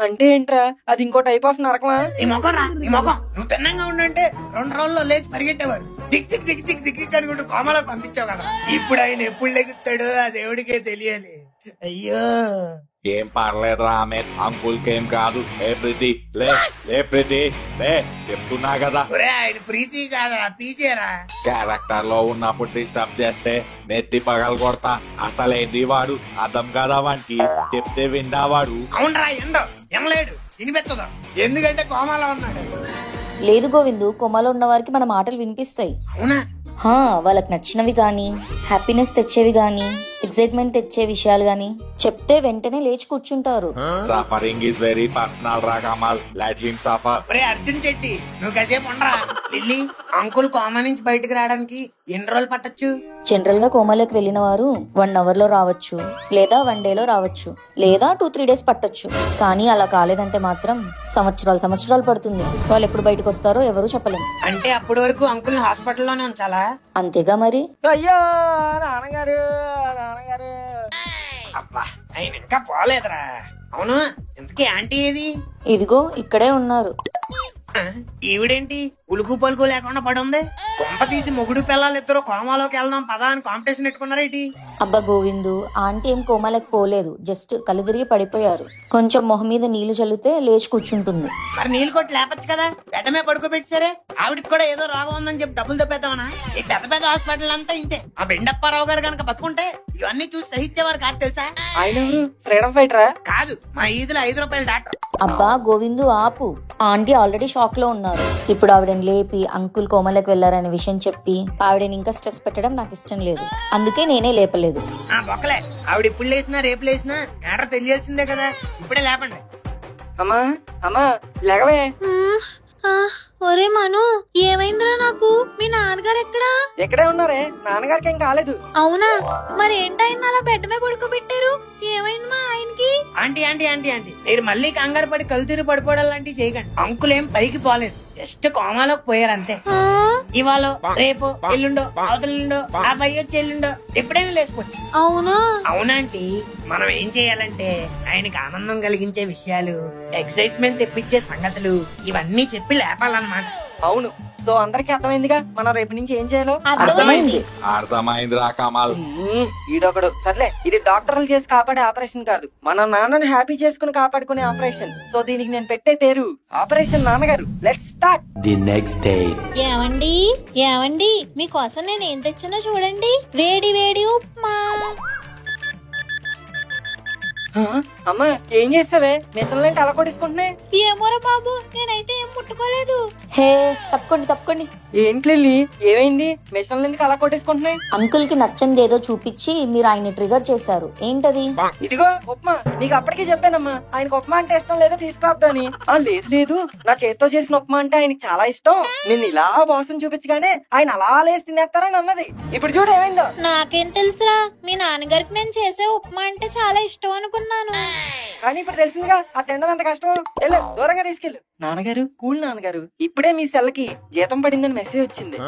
అంటే ఏంట్రా? అది ఇంకో టైప్ ఆఫ్ నరకమా? నీ మొఖం రా, నీ మొఖం. నువ్వు తిన్నంగా ఉండంటే 2 రోజుల్లో లేచి పరిగెట్టేవారు. దిక్ దిక్ దిక్ దిక్ దిక్ అనుకుంటూ కోమలో పంపించావు కదా. ఇప్పుడు ఆయన ఎప్పుడు లెగుతాడు ఆ దేవుడికే తెలియాలి. అయ్యో ఏం పర్లేదురా అమిత్, అంకుల్ కేం కాదు. ఏ ప్రీతి లే, లే ప్రీతి లే, చెప్తున్నా కదా. ఆయన ప్రీతి కాదా, పీచేరా. క్యారెక్టర్ లో ఉన్నప్పుడు డిస్టర్బ్ చేస్తే నెత్తి పగలు కొడతా. అసలేంది వాడు? అర్థం కదా వానికి, చెప్తే విందావాడు. అవునరా ఎండో ఎనలేడు. వినిపెత్తదు, ఎందుకంటే కోమాలో ఉన్నాడు. లేదు గోవిందు, కొమ్మలో ఉన్న వారికి మన మాటలు వినిపిస్తాయి. అవునా? వాళ్ళకి నచ్చినవి గాని, హ్యాపీనెస్ తెచ్చేవి గాని, ఎక్సైట్మెంట్ తెచ్చే విషయాలు గాని చెప్తే వెంటనే లేచి కూర్చుంటారు. సఫరింగ్ ఇస్ వెరీ పర్సనల్ రా కమల్, లెట్ హిమ్ సఫర్. ఒరే అర్జున్ చెట్టి, నువ్వు కాసేపు ఉండరా. లిల్లీ, అంకుల్ కోమా నుంచి బయటకు రావడానికి ఎన్ని రోజులు పట్టొచ్చు? జనరల్ గా కోమాలోకి వెళ్ళిన వారు 1 hour లో రావచ్చు, లేదా 1 day లో రావచ్చు, లేదా 2-3 days పట్టొచ్చు. కానీ అలా కాలేదంటే మాత్రం సంవత్సరాలు పడుతుంది. వాళ్ళు ఎప్పుడు బయటకు వస్తారో ఎవరు చెప్పలేం. అంటే అప్పటి వరకు అంకుల్ హాస్పిటల్లోనే ఉంచాలా? అంతేగా మరి. అయ్యో నాన్నగారు, నాన్నగారు. అబ్బా, ఆయన ఇంకా పోలేదురా. అవును, ఇంతకీ ఆంటీ ఏది? ఇదిగో ఇక్కడే ఉన్నారు. ఈవిడేంటి ఉలుకు పలుకు లేకుండా పడి ఉంది? కొంప తీసి మొగుడు పిల్లలు ఇద్దరు కోమాలోకి వెళ్దాం పదా అని కాంపిటీషన్ పెట్టుకున్నారేంటి? అబ్బా గోవిందు, ఆంటీ ఏం కోమాలకు పోలేదు, జస్ట్ కళ్ళు తిరిగి పడిపోయారు. కొంచెం మొహం మీద నీళ్లు చల్లితే లేచి కూర్చుంటుంది. మరి నీళ్ళు కొట్టి లేపచ్చు కదా, బెడ్డమే పడుకోబెట్టారే. ఆవిడకి కూడా ఏదో రోగం ఉందని చెప్పి డబ్బులు తప్పేద్దామనా? ఈ పెద్ద పెద్ద హాస్పిటల్ అంతా ఇంతే. ఆ బెండప్పారావు గారు కనుక బతుకుంటే ఇవన్నీ చూసి సహించేవారు కాదు తెలుసా? ఆయన ఎవరు? ఫ్రీడమ్ ఫైటరా? కాదు, మా ఈదులో 5 రూపాయల డాక్టర్. అబ్బా గోవిందు ఆపు, ఆంటీ ఆల్రెడీ షాక్ లో ఉన్నారు. ఇప్పుడు ఆవిడని లేపి అంకుల్ కోమలకు వెళ్లారనే విషయం చెప్పి ఆవిడని ఇంకా స్ట్రెస్ పెట్టడం నాకు ఇష్టం లేదు. అందుకే నేనే లేపలేదు. బొక్కలే, ఆవిడ ఇప్పుడు లేసినా రేపు లేసినా మ్యాటర్ తెలియాల్సిందే కదా. ఇప్పుడే లేపండి. అమ్మా అమ్మా లేకవే. ఒరే మను, ఏమైందిరా? నాకు మీ నాన్నగారు ఎక్కడా? ఎక్కడే ఉన్నారే, నాన్నగారికి ఏం కాలేదు. అవునా? మరి ఏంటైంది అలా బెడ్ మీద పడుకోబెట్టారు? ఏమైంది మా ఆయనకి? ఆంటీ ఆంటీ ఆంటీ ఆంటీ మీరు మళ్ళీ కంగారు పడి కళ్ళు తిరిగి పడిపోవడం లాంటివి చేయకండి. అంకుల్ ఏం పైకి పోలేదు, జస్ట్ కోమాలోకి పోయారు అంతే. ఇవాళ రేపు ఎల్లుండో అవతలుండో ఆ పై వచ్చి ఎల్లుండో ఎప్పుడైనా లేచిపోవచ్చు. అవునా? అవునాంటీ, మనం ఏం చేయాలంటే ఆయనకి ఆనందం కలిగించే విషయాలు, ఎక్సైట్మెంట్ తెప్పించే సంగతులు ఇవన్నీ చెప్పి లేపాలన్నమాట. అవును, సో అందరికి అర్థమైందిగా మనం రేపు నుంచి ఏం చేయాలో. అర్థమైంది రా కమల్. ఈడొకడు. సర్లే, ఇది డాక్టర్లు చేసి కాపాడే ఆపరేషన్ కాదు, మన నాన్నని హ్యాపీ చేసుకుని కాపాడుకునే ఆపరేషన్. సో దీనికి నేను పెట్టే పేరు ఆపరేషన్ నాన్నగారు. Let's start. The next day. ఏమండి ఏమండి, మీకోసం నేను ఏం తెచ్చినా చూడండి. వేడి వేడి ఉప్మా. అమ్మా ఏం చేస్తావే, మిషన్లేంటి అలా కొట్టేసుకుంటున్నాయి? ఏమోరా బాబు, నేనైతే ఏం ముట్టుకోలేదు. హే తప్పుకోండి. ఏంటి ఏమైంది? మిషన్లు ఎందుకు అలా కొట్టేసుకుంటున్నాయి? అంకుల్ కి నచ్చంది ఏదో చూపించి మీరు ఆయన ట్రిగర్ చేశారు. ఏంటది? ఇదిగో ఉప్మా. నీకు అప్పటికే చెప్పానమ్మా, ఆయనకు ఉప్మా అంటే ఇష్టం లేదో తీసుకురావద్దని. లేదు నా చేతితో చేసిన ఉప్మా అంటే ఆయనకి చాలా ఇష్టం. నేను ఇలా వాసన చూపించగానే ఆయన అలా లేసి తినేస్తారని అన్నది. ఇప్పుడు చూడు ఏమైందో. నాకేం తెలుసురా, మీ నాన్నగారికి నేను చేసే ఉప్మా అంటే చాలా ఇష్టం అనుకున్నాను. కానీ ఇప్పుడు తెలిసిందిగా ఆ తినడం ఎంత కష్టం. వెళ్ళు, దూరంగా తీసుకెళ్ళు. నాన్నగారు కూల్ నాన్నగారు, ఇప్పుడే మీ సెల్కి జీతం పడిందని మెసేజ్ వచ్చింది.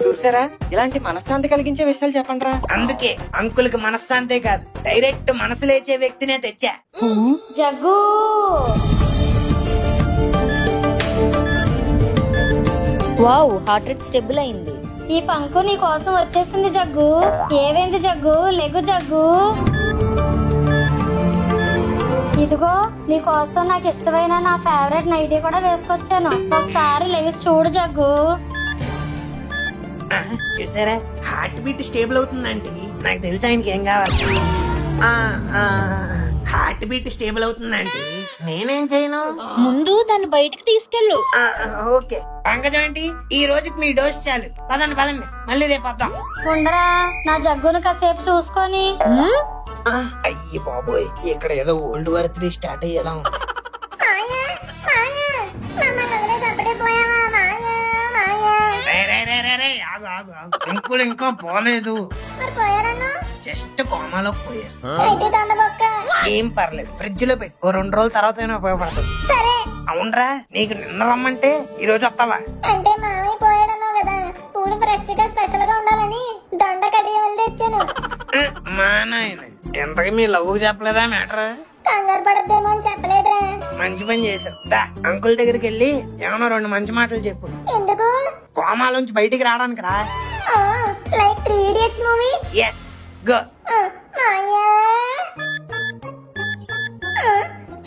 చూసారా, ఇలాంటి మనశ్శాంతి కలిగించే విషయాలు చెప్పండి రా. అందుకే అంకుల్ కి మనశ్శాంతే కాదు, డైరెక్ట్ మనసు లేచే వ్యక్తినే తెచ్చా. Jaggu wow, heart rate stable అయింది. ఈ పంకు నీ కోసం వచ్చేసింది జగ్గు. ఏమైంది జగ్గు? లెగు జగ్గు. ఇదిగో నీ కోసం నాకు ఇష్టమైన నా ఫేవరెట్ నైటీ కూడా వేసుకొచ్చాను. ఒకసారి లెగిసి చూడు జగ్గు. చూసారా, హార్ట్ బీట్ స్టేబుల్ అవుతుందంటే నాకు తెలిసి ఆయనకి ఏం కావాలి. హార్ట్ బీట్ స్టేబుల్ అవుతుందంటే నేనేం చేయను, ముందు దాన్ని బయటకు తీసుకెళ్ళు. ఓకే పంకజం ఏంటి, ఈ రోజుకి మీ డోస్ చాలు. పదండి మళ్ళీ రేపు వద్దాం. ఉండరా, నా జగ్గును కాసేపు చూసుకొని. అయ్యి బాబోయ్, ఇక్కడ ఏదో ఓల్డ్ వార్ 3 స్టార్ట్ అయ్యేలా ఉంది. అంకుల్ ఇంకా పోలేదు, జస్ట్ కోమాలోకి పోయారు. ఏం పర్లేదు, ఫ్రిడ్జ్ లో పెట్టి 2 రోజుల తర్వాత అయినా ఉపయోగపడుతుంది. అవునరా, నీకు నిన్న రమ్మంటే ఈ రోజు వస్తావా? అంటే మామయ్య పోయాడన్నావు కదా, పూలు ఫ్రెష్ గా స్పెషల్ గా ఉండాలని దొండ కడియ వెళ్ళి తెచ్చాను. మా నాయన, ఎంతకి మీ లవ్ చెప్పలేదా మ్యాటర్? కంగారు పడద్దేమో అని చెప్పలేదురా. మంచి పని చేసావు. దా అంకుల్ దగ్గరికి వెళ్ళి ఏమన్నా 2 మంచి మాటలు చెప్పు. ఎందుకు? కోమాలోంచి బయటికి రావడానికి రా. Like 3 Idiots movie. Yes, go.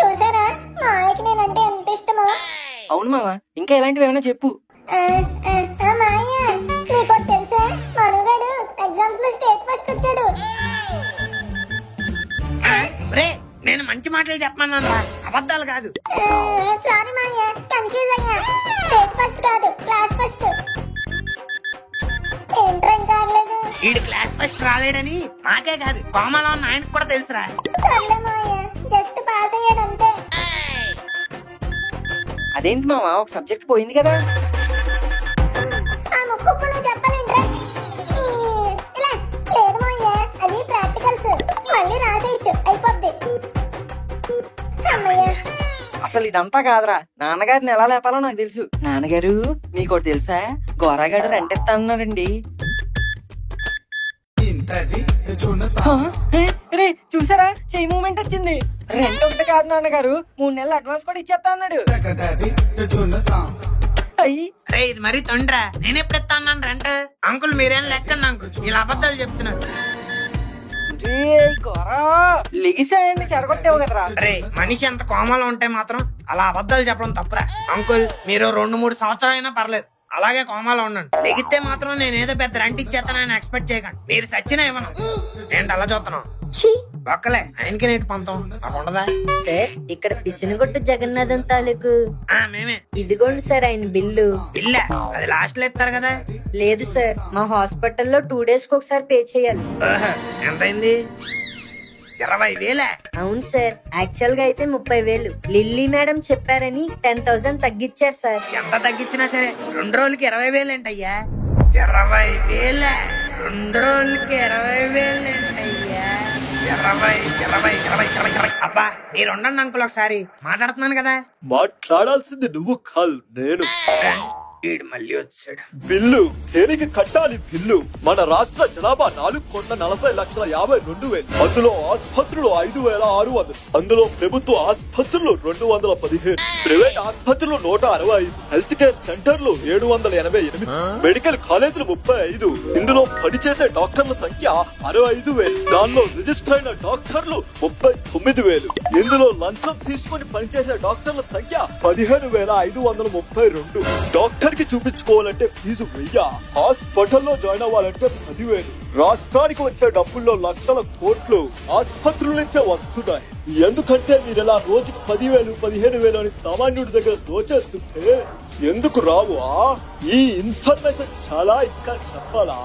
చూసారా, మాయకి నేనంటే ఎంత ఇష్టమో. అవును మావా, ఇంకా ఇలాంటివి ఏమైనా చెప్పు. మాయ, నీకు తెలుసా, మనుగాడు ఎగ్జామ్స్ లో స్టేట్ ఫస్ట్ వచ్చాడు. రే, నేను మంచి మాటలు చెప్పమన్నాను రా, అబద్ధాలు కాదు. సారీ మాయ, కన్ఫ్యూజ్ అయ్యా. స్టేట్ ఫస్ట్ కాదు, క్లాస్ ఫస్ట్. ఏంట్రా ఇంకా ఆగలేదు? వీడు క్లాస్ ఫస్ట్ రాలేడని మాకే కాదు, కోమలో ఉన్న ఆయనకు కూడా తెలుసురా. సర్లే మాయ, జస్ట్ పాస్ అయ్యాడు అంతే. అదేంటి మావా, ఒక సబ్జెక్ట్ పోయింది కదా. ఆ ముక్కు నువ్వు చెప్పాలంటే ఇలా లేదు మాయ, అది ప్రాక్టికల్స్. మళ్ళీ రాసేయచ్చు, అయిపోద్ది. అమ్మయ్య, అసలు ఇదంతా కాదురా, నాన్నగారిని ఎలా లేపాలో నాకు తెలుసు. నాన్నగారు నీకోటి తెలుసా, గోరాగాడు రెంట్ ఎత్తా అన్నాడండి. రే చూసారా, చెయ్యి మూమెంట్ వచ్చింది. రెంట్ ఒకటి కాదు నాన్నగారు, 3 నెలలు అడ్వాన్స్ కూడా ఇచ్చేస్తా అన్నాడు. రే ఇది మరీ తొండ్రా, నేను ఎప్పుడు ఇస్తా అన్నాను రెంట్? అంకుల్ మీరేం లెక్కండి అంకుల్, ఇలా అబద్ధాలు చెప్తున్నారు. లెగిసాయండి, చెడగొట్టావు కదరా. రే మనిషి అంత కోమలో ఉంటే మాత్రం అలా అబద్ధాలు చెప్పడం తప్పురా. అంకుల్ మీరు 2-3 సంవత్సరాలైనా పర్లేదు, అలాగే కోమాలో ఉండండి. లెగితే మాత్రం నేను ఏదో పెద్ద రెంట్ ఇచ్చేస్తానని ఎక్స్పెక్ట్ చేయకండి. మీరు సచ్చినా ఇవ్వను. ఏంటి అలా చూస్తున్నావు? ఒక్కలే ఆయనకి నేటి పంతం నాకు ఉండదా? సార్ ఇక్కడ పిసినగొట్టు జగన్నాథం తాలూకు. మేమే. ఇదిగోండి సార్ ఆయన బిల్లు. బిల్లా? అది లాస్ట్ లో ఇస్తారు కదా. లేదు సార్, మా హాస్పిటల్లో 2 days కి ఒకసారి పే చేయాలి. ఎంతైంది? 20,000? అవును సార్, యాక్చువల్ గా అయితే 30,000. లిల్లీ మేడం చెప్పారని 10,000 తగ్గించారు సార్. ఎంత తగ్గించినా సరే 2 రోజులకి 20,000 ఏంటయ్యా? 20,000? 2 రోజులకి 20,000 ఏంటయ్యా? 20. అబ్బా మీరు ఉండండి అంకుల్, ఒకసారి మాట్లాడుతున్నాను కదా. మాట్లాడాల్సింది నువ్వు కాదు, నేను. వీడు మళ్ళీ వచ్చాడు. బిల్లు దేనికి కట్టాలి? బిల్లు మన రాష్ట్ర జనాభా 4,40,52,000. అందులో ఆసుపత్రులు 5,600, అందులో ప్రభుత్వ ఆసుపత్రులు 215, ప్రైవేట్ ఆసుపత్రులు 165, హెల్త్ కేర్ సెంటర్లు 788, మెడికల్ కాలేజీలు 35. ఇందులో పనిచేసే డాక్టర్ల సంఖ్య 65,000. దానిలో రిజిస్టర్ అయిన డాక్టర్లు 39,000. ఇందులో లంచం తీసుకుని పనిచేసే డాక్టర్ల సంఖ్య 15,532. డాక్టర్ కి చూపించుకోవాలంటే ఫీజు 1000. హాస్పిటల్లో జాయిన్ అవ్వాలంటే 10,000. రాష్ట్రానికి వచ్చే డబ్బుల్లో లక్షల కోట్లు ఆసుపత్రుల నుంచే వస్తున్నాయి. ఎందుకంటే మీరు ఇలా రోజుకు 10,000, 15,000 అని సామాన్యుడి దగ్గర దోచేస్తుంటే ఎందుకు రావా? ఈ ఇన్ఫర్మేషన్ చాలా ఇంకా చెప్పాలా?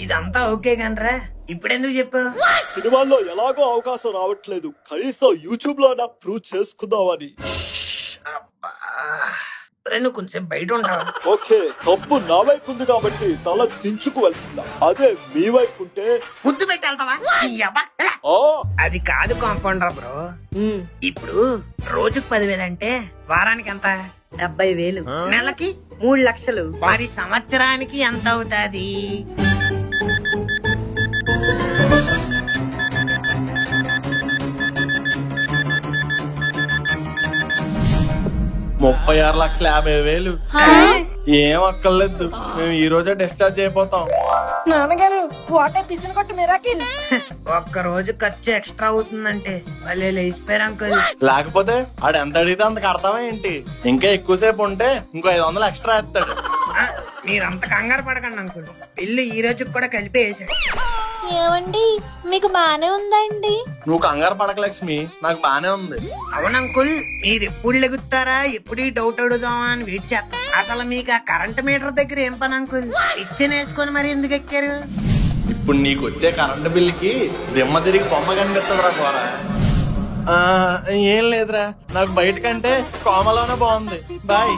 ఇదంతా ఓకే గండ్రా, ఇప్పుడెందుకు చెప్పు? సినిమాల్లో ఎలాగో అవకాశం రావట్లేదు, కనీసం యూట్యూబ్ లో ప్రూవ్ చేసుకుందామని. నువ్వు కొంచెం బయట ఉంటావా? ఓకే, తప్పు నా వైపు ఉంది కాబట్టి తల దించుకు వెళ్తున్నా. అదే మీ వైపు ఉంటే ముద్దు పెట్టి వెళ్తావా? అది కాదు కాంపౌండర్ బ్రో. ఇప్పుడు రోజుకు 10,000 అంటే వారానికి ఎంత? 70,000. నెలకి 3 లక్షలు. మరి సంవత్సరానికి ఎంత అవుతాది? $36,50,000. ఏం అక్కర్లేదు, మేము ఈ రోజే డిశ్చార్జ్ అయిపోతాం. నాన్నగారు వాటే పిసిన కొట్టు మిరాకిల్. ఒక్క రోజు ఖర్చు ఎక్స్ట్రా అవుతుందంటే భలే లేచిపోయారు అంకుల్. లేకపోతే ఆడు ఎంత అడిగితే అంత కడతావా ఏంటి? ఇంకా ఎక్కువసేపు ఉంటే ఇంకో 500 ఎక్స్ట్రా వేస్తాడు. మీరంత కంగారు పడకండి అంకుల్, బిల్లు ఈ రోజుకి కూడా కలిపి వేసాడు. ఏమండి మీకు బానే ఉందండి? నువ్వు కంగారు పడక లక్ష్మి, నాకు బానే ఉంది. అవును అంకుల్, మీరు ఎప్పుడు లెగుతారా, ఎప్పుడు డౌట్ అడుగుదామా అని వెయిట్ చేస్తాం. అసలు మీకు ఆ కరెంట్ మీటర్ దగ్గర ఏం పని అంకుల్? ఇచ్చేసుకొని మరి ఎందుకు ఎక్కారు? ఇప్పుడు నీకు వచ్చే కరెంట్ బిల్లుకి దిమ్మ తిరిగి బొమ్మ కనిపిస్తుందిరా కూర. ఏం లేదురా, నాకు బయట కంటే కోమలోనే బాగుంది. బాయ్.